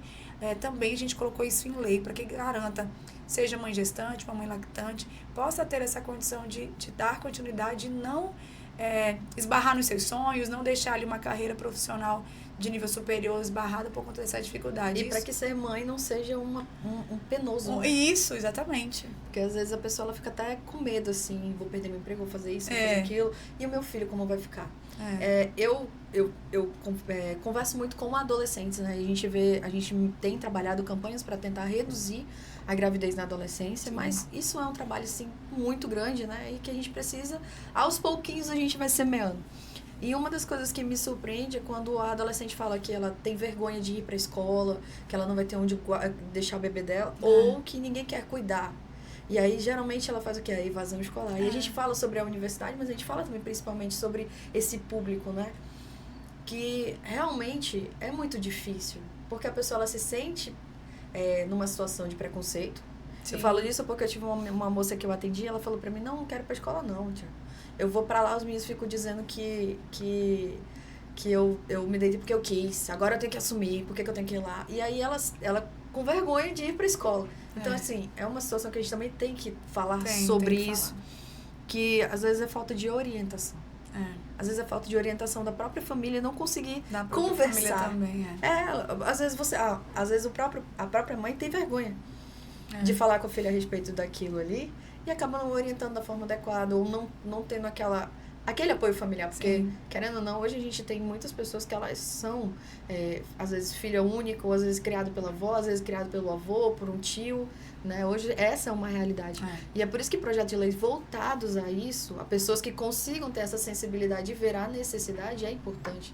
[SPEAKER 2] também a gente colocou isso em lei, para que garanta, seja mãe gestante, uma mãe lactante, possa ter essa condição de dar continuidade e não esbarrar nos seus sonhos, não deixar ali uma carreira profissional de nível superior esbarrada por conta dessa dificuldade.
[SPEAKER 1] E para que ser mãe não seja um penoso. Né?
[SPEAKER 2] Isso, exatamente.
[SPEAKER 1] Porque às vezes a pessoa ela fica até com medo, assim, vou perder meu emprego, vou fazer isso, vou fazer aquilo. E o meu filho, como vai ficar? Eu converso muito com adolescentes, né? A gente tem trabalhado campanhas para tentar reduzir a gravidez na adolescência, mas isso é um trabalho, assim, muito grande, né? E que a gente precisa, aos pouquinhos a gente vai semeando. E uma das coisas que me surpreende é quando a adolescente fala que ela tem vergonha de ir para a escola, que ela não vai ter onde deixar o bebê dela, ou que ninguém quer cuidar. E aí, geralmente, ela faz o quê? A evasão escolar. E a gente fala sobre a universidade, mas a gente fala também principalmente sobre esse público, né? Que realmente é muito difícil, porque a pessoa ela se sente numa situação de preconceito. Sim. Eu falo isso porque eu tive uma moça que eu atendi, ela falou pra mim, não quero ir pra escola não, tia. Eu vou pra lá, os meninos ficam dizendo que eu me deitei porque eu quis, agora eu tenho que assumir, por que eu tenho que ir lá? E aí ela com vergonha de ir pra escola. Então, assim, é uma situação que a gente também tem que falar sobre isso, que às vezes é falta de orientação. Às vezes é falta de orientação da própria família, não conseguir conversar.
[SPEAKER 2] Também,
[SPEAKER 1] às vezes a própria mãe tem vergonha de falar com o filho a respeito daquilo ali e acaba não orientando da forma adequada ou não tendo aquele apoio familiar, porque, querendo ou não, hoje a gente tem muitas pessoas que elas são, às vezes, filha única, ou às vezes criado pela avó, às vezes criado pelo avô, por um tio, né? Hoje, essa é uma realidade. E é por isso que projetos de leis voltados a isso, a pessoas que consigam ter essa sensibilidade de ver a necessidade, é importante,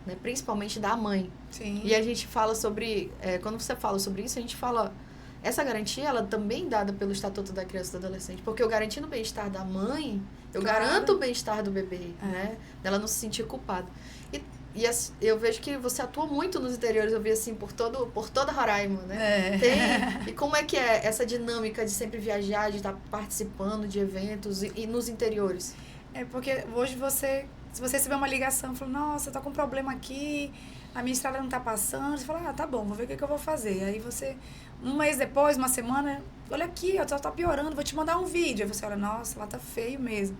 [SPEAKER 1] né? Principalmente da mãe.
[SPEAKER 2] Sim.
[SPEAKER 1] E a gente fala sobre, quando você fala sobre isso, a gente fala... Essa garantia, ela também é dada pelo Estatuto da Criança e do Adolescente, porque eu garantindo o bem-estar da mãe, eu garanto o bem-estar do bebê, né? Dela não se sentir culpada. E eu vejo que você atua muito nos interiores, eu vi assim, por toda Roraima, né? E como é que é essa dinâmica de sempre viajar, de estar participando de eventos e nos interiores?
[SPEAKER 2] Porque hoje se você receber uma ligação, fala, nossa, tô com um problema aqui, a minha estrada não tá passando, você fala, tá bom, vou ver o que eu vou fazer. Aí você, um mês depois, uma semana, olha aqui, ó, tá piorando, vou te mandar um vídeo. Aí você olha, nossa, lá tá feio mesmo.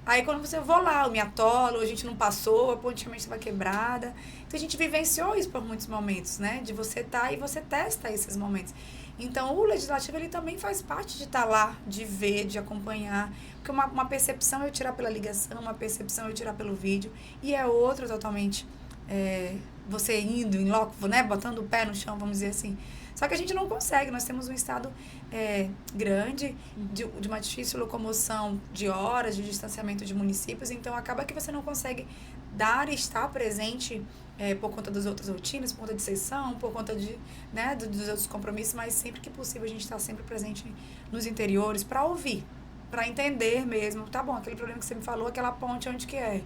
[SPEAKER 2] Aí quando eu vou lá, eu me atolo, a gente não passou, a ponte estava quebrada. Então a gente vivenciou isso por muitos momentos, né? De você e você testa esses momentos. Então o legislativo ele também faz parte de estar lá, de ver, de acompanhar. Porque uma percepção eu tirar pela ligação, uma percepção eu tirar pelo vídeo. E é outra totalmente, você indo em loco, né? Botando o pé no chão, vamos dizer assim. Só que a gente não consegue, nós temos um estado grande, de uma difícil locomoção de horas, de distanciamento de municípios, então acaba que você não consegue dar e estar presente por conta das outras rotinas, por conta de sessão, por conta dos outros compromissos, mas sempre que possível a gente está sempre presente nos interiores para ouvir, para entender mesmo, tá bom, aquele problema que você me falou, aquela ponte, onde que é?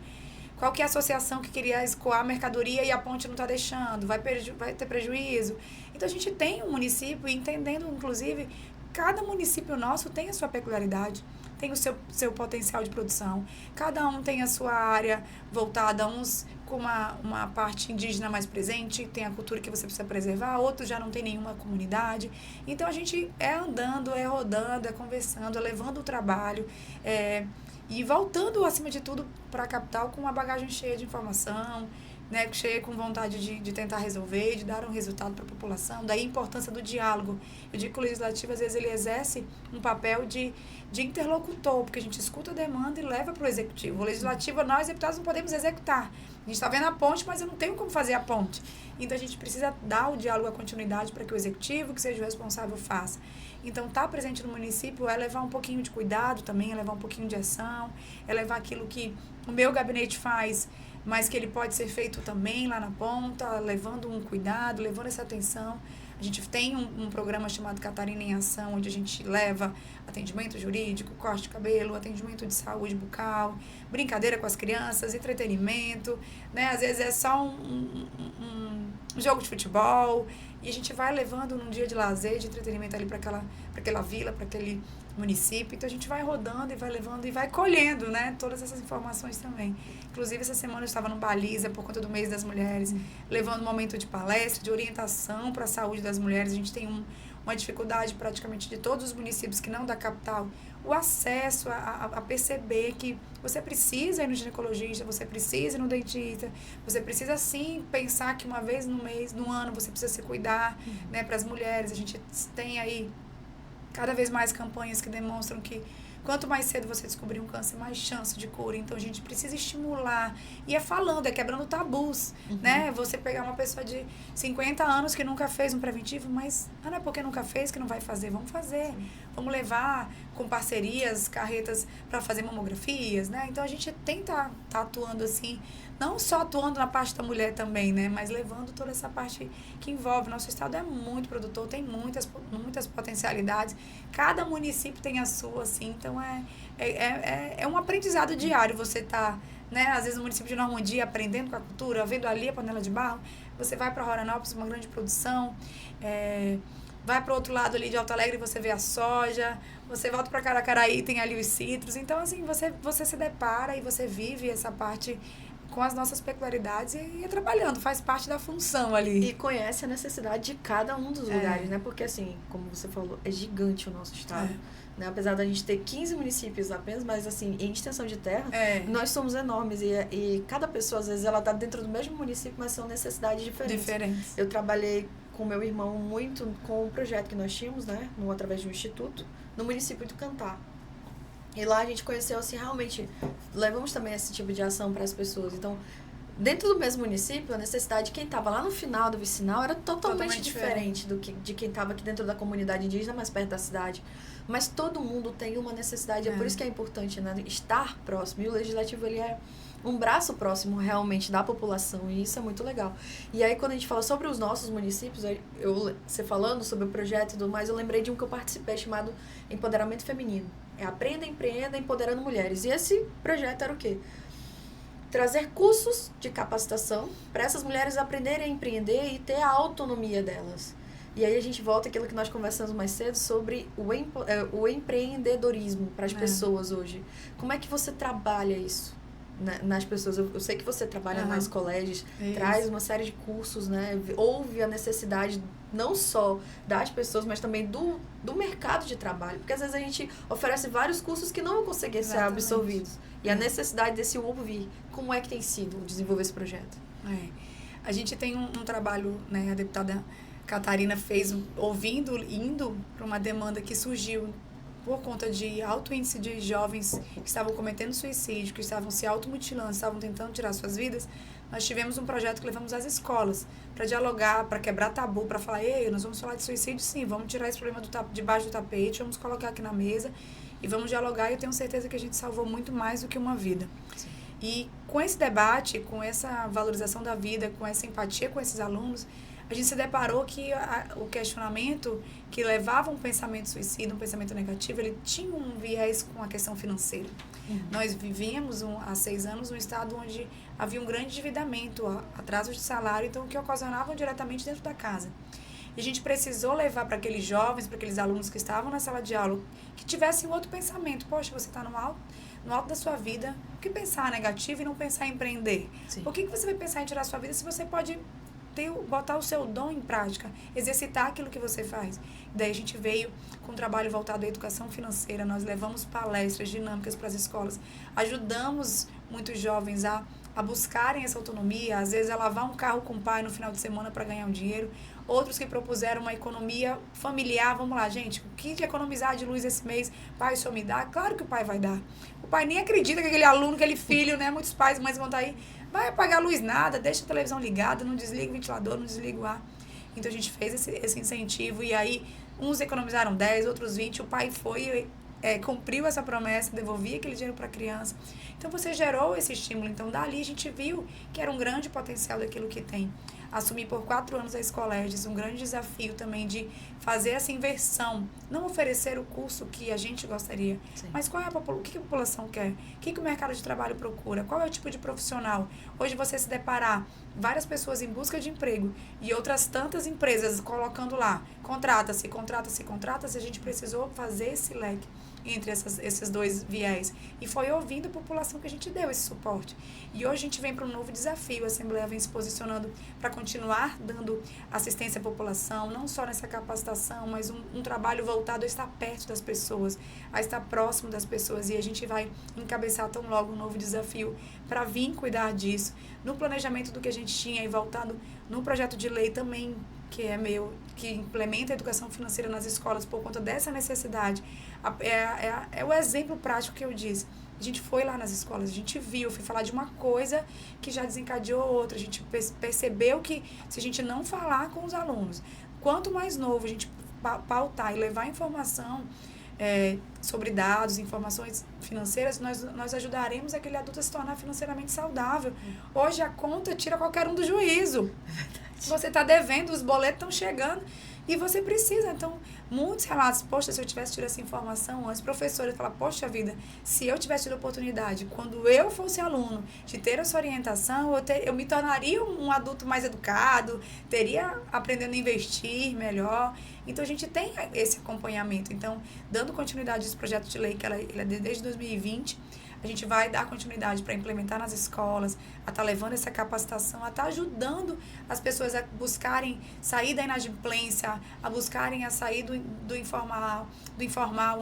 [SPEAKER 2] Qual que é a associação que queria escoar a mercadoria e a ponte não está deixando? Vai ter prejuízo? Então, a gente tem um município, entendendo, inclusive, cada município nosso tem a sua peculiaridade, tem o seu potencial de produção. Cada um tem a sua área voltada, uns com uma parte indígena mais presente, tem a cultura que você precisa preservar, outros já não tem nenhuma comunidade. Então, a gente andando, rodando, conversando, levando o trabalho, e voltando, acima de tudo, para a capital com uma bagagem cheia de informação, né, cheia com vontade de tentar resolver, de dar um resultado para a população. Daí a importância do diálogo. Eu digo que o legislativo, às vezes, ele exerce um papel de interlocutor, porque a gente escuta a demanda e leva para o executivo. O legislativo, nós, deputados, não podemos executar. A gente está vendo a ponte, mas eu não tenho como fazer a ponte. Então, a gente precisa dar o diálogo, a continuidade para que o executivo, que seja o responsável, faça. Então, estar presente no município é levar um pouquinho de cuidado também, é levar um pouquinho de ação, é levar aquilo que o meu gabinete faz, mas que ele pode ser feito também lá na ponta, levando um cuidado, levando essa atenção. A gente tem um programa chamado Catarina em Ação, onde a gente leva atendimento jurídico, corte de cabelo, atendimento de saúde bucal, brincadeira com as crianças, entretenimento, né? Às vezes é só um jogo de futebol, e a gente vai levando num dia de lazer, de entretenimento ali para aquela vila, para aquele município. Então a gente vai rodando e vai levando e vai colhendo, né, todas essas informações também. Inclusive essa semana eu estava no Baliza por conta do mês das mulheres, levando um momento de palestra, de orientação para a saúde das mulheres. A gente tem uma dificuldade praticamente de todos os municípios que não da capital, o acesso a perceber que você precisa ir no ginecologista, você precisa ir no dentista, você precisa sim pensar que uma vez no mês, no ano, você precisa se cuidar, né, para as mulheres. A gente tem aí cada vez mais campanhas que demonstram que quanto mais cedo você descobrir um câncer, mais chance de cura. Então, a gente precisa estimular. E falando, quebrando tabus, né? Você pegar uma pessoa de 50 anos que nunca fez um preventivo, mas não é porque nunca fez que não vai fazer. Vamos fazer. Vamos levar com parcerias, carretas para fazer mamografias, né? Então, a gente tenta tá atuando assim, não só atuando na parte da mulher também, né? Mas levando toda essa parte que envolve. Nosso estado é muito produtor, tem muitas potencialidades. Cada município tem a sua, assim. Então, é um aprendizado diário. Você tá, né? Às vezes no município de Normandia, aprendendo com a cultura, vendo ali a panela de barro. Você vai para Roranópolis, uma grande produção. Vai para o outro lado ali de Alto Alegre, você vê a soja. Você volta para Caracaraí, tem ali os citros. Então, assim, você se depara e você vive essa parte com as nossas peculiaridades e trabalhando, faz parte da função ali.
[SPEAKER 1] E conhece a necessidade de cada um dos lugares, né? Porque, assim, como você falou, é gigante o nosso estado. Né? Apesar da gente ter 15 municípios apenas, mas, assim, em extensão de terra, nós somos enormes. E cada pessoa, às vezes, ela está dentro do mesmo município, mas são necessidades diferentes. Eu trabalhei com meu irmão muito com o projeto que nós tínhamos, né? Através de um instituto, no município do Cantá. E lá a gente conheceu, assim, realmente, levamos também esse tipo de ação para as pessoas. Então, dentro do mesmo município, a necessidade de quem estava lá no final do vicinal era totalmente diferente de quem estava aqui dentro da comunidade indígena, mais perto da cidade. Mas todo mundo tem uma necessidade, é por isso que é importante, né, estar próximo. E o legislativo, ele é um braço próximo realmente da população, e isso é muito legal. E aí, quando a gente fala sobre os nossos municípios, você falando sobre o projeto e tudo mais, eu lembrei de um que eu participei chamado Empoderamento Feminino. Aprenda, Empreenda, Empoderando Mulheres. E esse projeto era o quê? Trazer cursos de capacitação para essas mulheres aprenderem a empreender e ter a autonomia delas. E aí a gente volta àquilo que nós conversamos mais cedo sobre o empreendedorismo para as pessoas hoje. Como é que você trabalha isso nas pessoas? Eu sei que você trabalha mais colégios, traz uma série de cursos, né? Houve a necessidade não só das pessoas, mas também do mercado de trabalho. Porque às vezes a gente oferece vários cursos que não vão conseguir ser absorvidos. E a necessidade desse ouvir. Como é que tem sido desenvolver esse projeto?
[SPEAKER 2] A gente tem um trabalho, né? A deputada Catarina fez, indo para uma demanda que surgiu por conta de alto índice de jovens que estavam cometendo suicídio, que estavam se automutilando, estavam tentando tirar suas vidas, nós tivemos um projeto que levamos às escolas para dialogar, para quebrar tabu, para falar, ei, nós vamos falar de suicídio sim, vamos tirar esse problema debaixo do tapete, vamos colocar aqui na mesa e vamos dialogar, e eu tenho certeza que a gente salvou muito mais do que uma vida. Sim. E com esse debate, com essa valorização da vida, com essa empatia com esses alunos, a gente se deparou que o questionamento que levava um pensamento suicida, um pensamento negativo, ele tinha um viés com a questão financeira. Uhum. Nós vivíamos há 6 anos num estado onde havia um grande endividamento, atraso de salário, então que ocasionavam diretamente dentro da casa. E a gente precisou levar para aqueles jovens, para aqueles alunos que estavam na sala de aula, que tivessem um outro pensamento. Poxa, você está no alto da sua vida, por que pensar negativo e não pensar em empreender? Sim. Por que você vai pensar em tirar a sua vida se você pode botar o seu dom em prática, exercitar aquilo que você faz? Daí a gente veio com um trabalho voltado à educação financeira, nós levamos palestras dinâmicas para as escolas, ajudamos muitos jovens a buscarem essa autonomia, às vezes a lavar um carro com o pai no final de semana para ganhar um dinheiro, outros que propuseram uma economia familiar. Vamos lá, gente, o que de economizar de luz esse mês? Pai, o senhor me dá? Claro que o pai vai dar. O pai nem acredita que aquele aluno, aquele filho, né? Muitos pais e mães vão estar aí, vai apagar a luz nada, deixa a televisão ligada, não desliga o ventilador, não desliga o ar. Então a gente fez esse incentivo, e aí uns economizaram 10, outros 20, o pai foi, cumpriu essa promessa, devolvia aquele dinheiro para a criança. Então você gerou esse estímulo. Então dali a gente viu que era um grande potencial daquilo que tem. Assumi por 4 anos a Escolerges, um grande desafio também de fazer essa inversão, não oferecer o curso que a gente gostaria, sim, mas qual é o que a população quer, o que o mercado de trabalho procura, qual é o tipo de profissional. Hoje você se deparar várias pessoas em busca de emprego e outras tantas empresas colocando lá, contrata-se, a gente precisou fazer esse leque entre esses dois viés, e foi ouvindo a população que a gente deu esse suporte. E hoje a gente vem para um novo desafio. A Assembleia vem se posicionando para continuar dando assistência à população, não só nessa capacitação, mas um trabalho voltado a estar perto das pessoas, a estar próximo das pessoas, e a gente vai encabeçar tão logo um novo desafio para vir cuidar disso, no planejamento do que a gente tinha, e voltado no projeto de lei também, que é meu, que implementa a educação financeira nas escolas por conta dessa necessidade. É o exemplo prático que eu disse. A gente foi lá nas escolas, a gente viu, fui falar de uma coisa que já desencadeou outra. A gente percebeu que se a gente não falar com os alunos, quanto mais novo a gente pautar e levar informação sobre dados, informações financeiras, nós ajudaremos aquele adulto a se tornar financeiramente saudável. Hoje a conta tira qualquer um do juízo. Você está devendo, os boletos estão chegando e você precisa. Então, muitos relatos, poxa, se eu tivesse tido essa informação antes, professores falam, poxa vida, se eu tivesse tido a oportunidade, quando eu fosse aluno, de ter essa orientação, eu me tornaria um adulto mais educado, teria aprendendo a investir melhor. Então, a gente tem esse acompanhamento. Então, dando continuidade a esse projeto de lei, que ele é desde 2020, a gente vai dar continuidade para implementar nas escolas, a estar levando essa capacitação, a estar ajudando as pessoas a buscarem sair da inadimplência, a buscarem a sair do informal,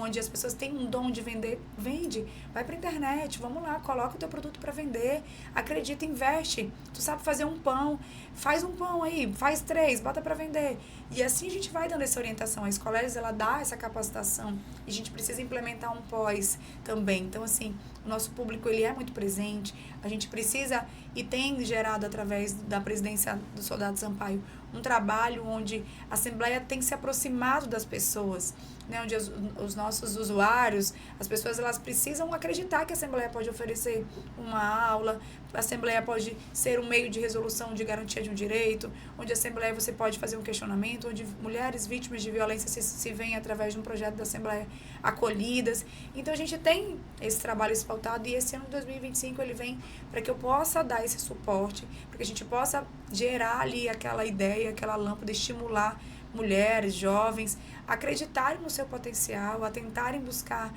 [SPEAKER 2] onde as pessoas têm um dom de vender. Vende, vai para a internet, vamos lá, coloca o teu produto para vender, acredita, investe. Tu sabe fazer um pão, faz um pão aí, faz 3, bota para vender. E assim a gente vai dando essa orientação. A Escolerges, ela dá essa capacitação, e a gente precisa implementar um pós também. Então, assim, o nosso público, ele é muito presente, a gente precisa e tem gerado, através da presidência do Soldado Sampaio, um trabalho onde a Assembleia tem se aproximado das pessoas, né? Onde os nossos usuários, as pessoas, elas precisam acreditar que a Assembleia pode oferecer uma aula, a Assembleia pode ser um meio de resolução de garantia de um direito, onde a Assembleia você pode fazer um questionamento, onde mulheres vítimas de violência se veem através de um projeto da Assembleia acolhidas. Então a gente tem esse trabalho pautado, e esse ano de 2025 ele vem para que eu possa dar esse suporte, para que a gente possa gerar ali aquela ideia, aquela lâmpada, estimular mulheres, jovens, a acreditarem no seu potencial, a tentarem buscar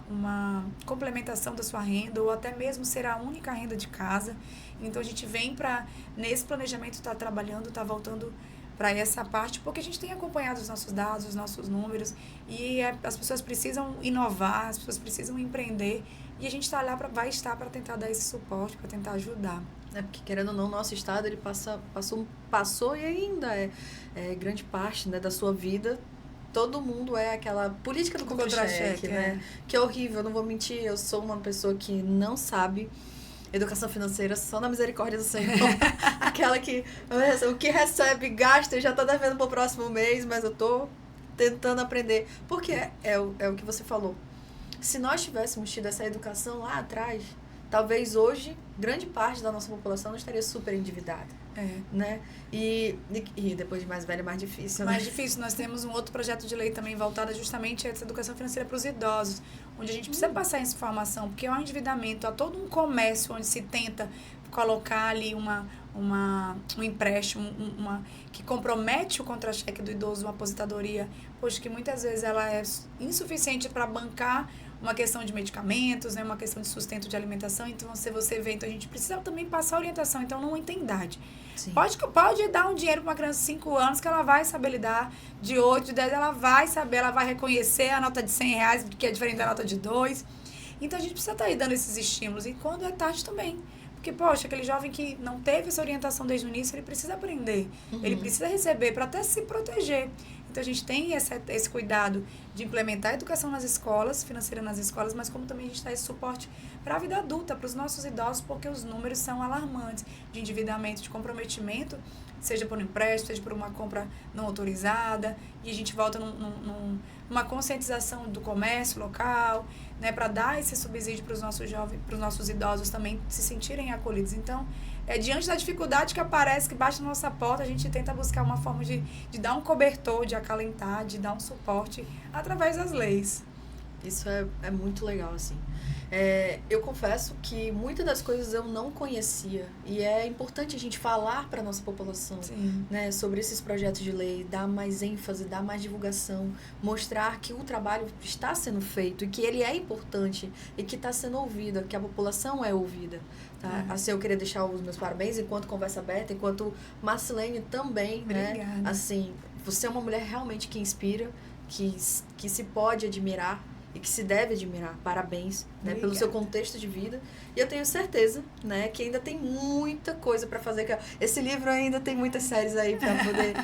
[SPEAKER 2] uma complementação da sua renda, ou até mesmo ser a única renda de casa. Então a gente vem para, nesse planejamento, estar trabalhando, estar voltando para essa parte, porque a gente tem acompanhado os nossos dados, os nossos números, e as pessoas precisam inovar, as pessoas precisam empreender, e a gente está lá vai estar para tentar dar esse suporte, para tentar ajudar.
[SPEAKER 1] Porque, querendo ou não, o nosso estado, ele passou e ainda é grande parte, né, da sua vida todo mundo é aquela política do contra-cheque, né? Que é horrível, eu não vou mentir, eu sou uma pessoa que não sabe educação financeira só na misericórdia do Senhor. Aquela que o que recebe, gasta e já tá devendo pro próximo mês, mas eu tô tentando aprender. Porque é o que você falou. Se nós tivéssemos tido essa educação lá atrás, talvez hoje, grande parte da nossa população não estaria super endividada. Né? E depois de mais velho é mais difícil.
[SPEAKER 2] Mais difícil. Nós temos um outro projeto de lei também voltado justamente a essa educação financeira para os idosos, onde a gente precisa passar essa informação, porque é um endividamento, há todo um comércio onde se tenta colocar ali um empréstimo, que compromete o contra-cheque do idoso, uma aposentadoria, pois que muitas vezes ela é insuficiente para bancar uma questão de medicamentos, né, uma questão de sustento de alimentação. Então, você vê, então a gente precisa também passar orientação, então não tem idade. Pode dar um dinheiro para uma criança de 5 anos que ela vai saber lidar, de 8, de 10, ela vai saber, ela vai reconhecer a nota de R$100, que é diferente da nota de 2. Então, a gente precisa estar aí dando esses estímulos, e quando é tarde também. Porque, poxa, aquele jovem que não teve essa orientação desde o início, ele precisa aprender, ele precisa receber para até se proteger. Então, a gente tem esse cuidado de implementar a educação nas escolas, financeira nas escolas, mas como também a gente dá esse suporte para a vida adulta, para os nossos idosos, porque os números são alarmantes de endividamento, de comprometimento, seja por um empréstimo, seja por uma compra não autorizada, e a gente volta numa conscientização do comércio local, né, para dar esse subsídio para os nossos jovens, para os nossos idosos também se sentirem acolhidos. Então, diante da dificuldade que aparece, que bate na nossa porta, a gente tenta buscar uma forma de dar um cobertor, de acalentar, de dar um suporte através das leis.
[SPEAKER 1] Isso é muito legal, assim. Eu confesso que muitas das coisas eu não conhecia, e é importante a gente falar para a nossa população, né, sobre esses projetos de lei, dar mais ênfase, dar mais divulgação, mostrar que o trabalho está sendo feito e que ele é importante e que está sendo ouvido, que a população é ouvida. Tá? Assim, eu queria deixar os meus parabéns enquanto Conversa Aberta, enquanto Marcilene também.
[SPEAKER 2] Obrigada.
[SPEAKER 1] Né? Assim, você é uma mulher realmente que inspira, que se pode admirar e que se deve admirar. Parabéns, né, pelo seu contexto de vida. E eu tenho certeza, né, que ainda tem muita coisa para fazer. Esse livro ainda tem muitas séries aí para poder,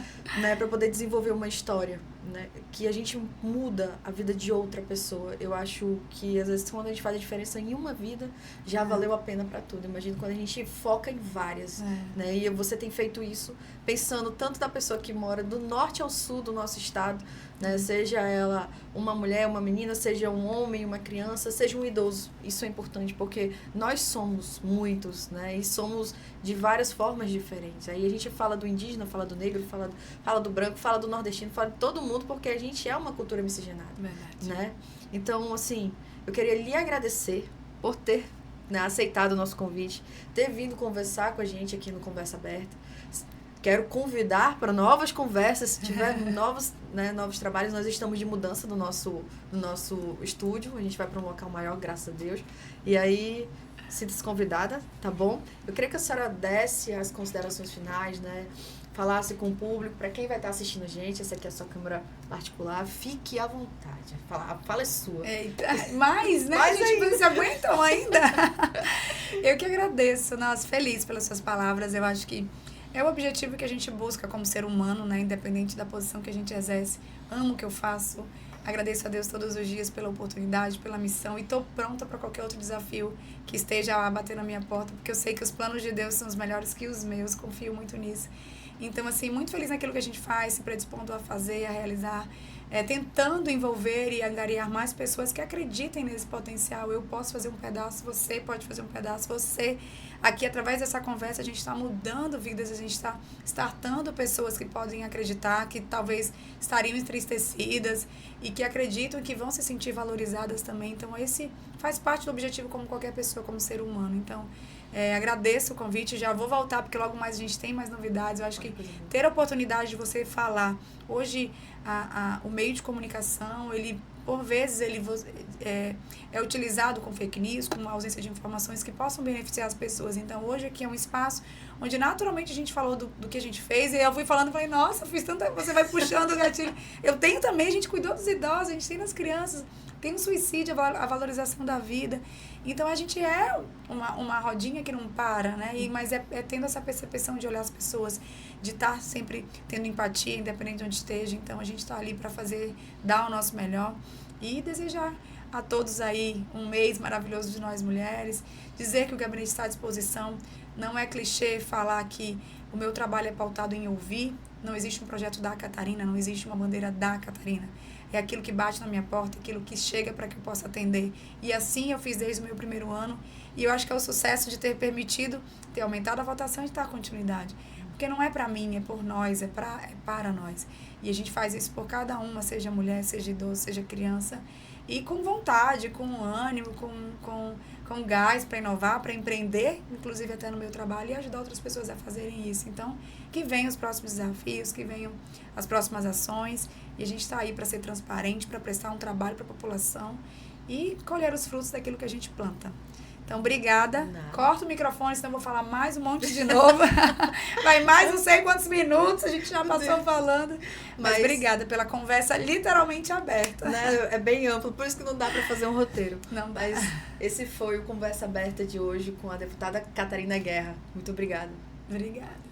[SPEAKER 1] né, para poder desenvolver uma história, né, que a gente muda a vida de outra pessoa. Eu acho que às vezes quando a gente faz a diferença em uma vida, já valeu a pena para tudo. Imagina quando a gente foca em várias, né? E você tem feito isso pensando tanto da pessoa que mora do norte ao sul do nosso estado, né? Seja ela uma mulher, uma menina, seja um homem, uma criança, seja um idoso. Isso é importante porque nós somos muitos, né? E somos de várias formas diferentes. Aí a gente fala do indígena, fala do negro, fala do branco, fala do nordestino, fala de todo mundo, porque a gente é uma cultura miscigenada.
[SPEAKER 2] Verdade.
[SPEAKER 1] Né? Então, assim, eu queria lhe agradecer por ter, né, aceitado o nosso convite, ter vindo conversar com a gente aqui no Conversa Aberta. Quero convidar para novas conversas, se tiver novos trabalhos. Nós estamos de mudança no nosso estúdio, a gente vai para um local maior, graças a Deus. E aí, sinta-se convidada, tá bom? Eu queria que a senhora desse as considerações finais, né? Falasse com o público, para quem vai estar assistindo a gente, essa aqui é a sua câmera particular, fique à vontade. A fala é sua.
[SPEAKER 2] Eita, mas, né?
[SPEAKER 1] Mas
[SPEAKER 2] a gente não se aguentam ainda. Eu que agradeço, nossa, feliz pelas suas palavras. Eu acho que é o objetivo que a gente busca como ser humano, né? Independente da posição que a gente exerce. Amo o que eu faço. Agradeço a Deus todos os dias pela oportunidade, pela missão. E estou pronta para qualquer outro desafio que esteja a bater na minha porta. Porque eu sei que os planos de Deus são os melhores que os meus. Confio muito nisso. Então, assim, muito feliz naquilo que a gente faz, se predispondo a fazer, a realizar, tentando envolver e angariar mais pessoas que acreditem nesse potencial. Eu posso fazer um pedaço, você pode fazer um pedaço, você. Aqui, através dessa conversa, a gente está mudando vidas, a gente está startando pessoas que podem acreditar, que talvez estariam entristecidas e que acreditam que vão se sentir valorizadas também. Então, esse faz parte do objetivo como qualquer pessoa, como ser humano. Então, agradeço o convite, já vou voltar, porque logo mais a gente tem mais novidades. Eu acho que ter a oportunidade de você falar. Hoje, o meio de comunicação, ele, por vezes, é utilizado com fake news, com ausência de informações que possam beneficiar as pessoas. Então, hoje aqui é um espaço onde naturalmente a gente falou do que a gente fez, e eu fui falando, falei, nossa, fiz tanta... Você vai puxando o gatilho. Eu tenho também, a gente cuidou dos idosos, a gente tem das crianças. tem um suicídio, a valorização da vida. Então, a gente é uma rodinha que não para, né? Mas é tendo essa percepção de olhar as pessoas, de estar sempre tendo empatia, independente de onde esteja. Então, a gente está ali para dar o nosso melhor e desejar a todos aí um mês maravilhoso de nós mulheres, dizer que o gabinete está à disposição. Não é clichê falar que o meu trabalho é pautado em ouvir, não existe um projeto da Catarina, não existe uma bandeira da Catarina. É aquilo que bate na minha porta, aquilo que chega para que eu possa atender. E assim eu fiz desde o meu primeiro ano. E eu acho que é o sucesso de ter permitido, ter aumentado a votação e dar continuidade. Porque não é para mim, é por nós, é para nós. E a gente faz isso por cada uma, seja mulher, seja idoso, seja criança. E com vontade, com ânimo, com gás para inovar, para empreender, inclusive até no meu trabalho, e ajudar outras pessoas a fazerem isso. Então, que venham os próximos desafios, que venham as próximas ações, e a gente está aí para ser transparente, para prestar um trabalho para a população e colher os frutos daquilo que a gente planta. Então, obrigada. Corta o microfone, senão eu vou falar mais um monte de novo. Vai mais não sei quantos minutos, a gente já passou falando. Mas obrigada pela conversa literalmente aberta.
[SPEAKER 1] Né? É bem amplo, por isso que não dá para fazer um roteiro.
[SPEAKER 2] Não dá.
[SPEAKER 1] Mas esse foi o Conversa Aberta de hoje com a deputada Catarina Guerra. Muito obrigada.
[SPEAKER 2] Obrigada.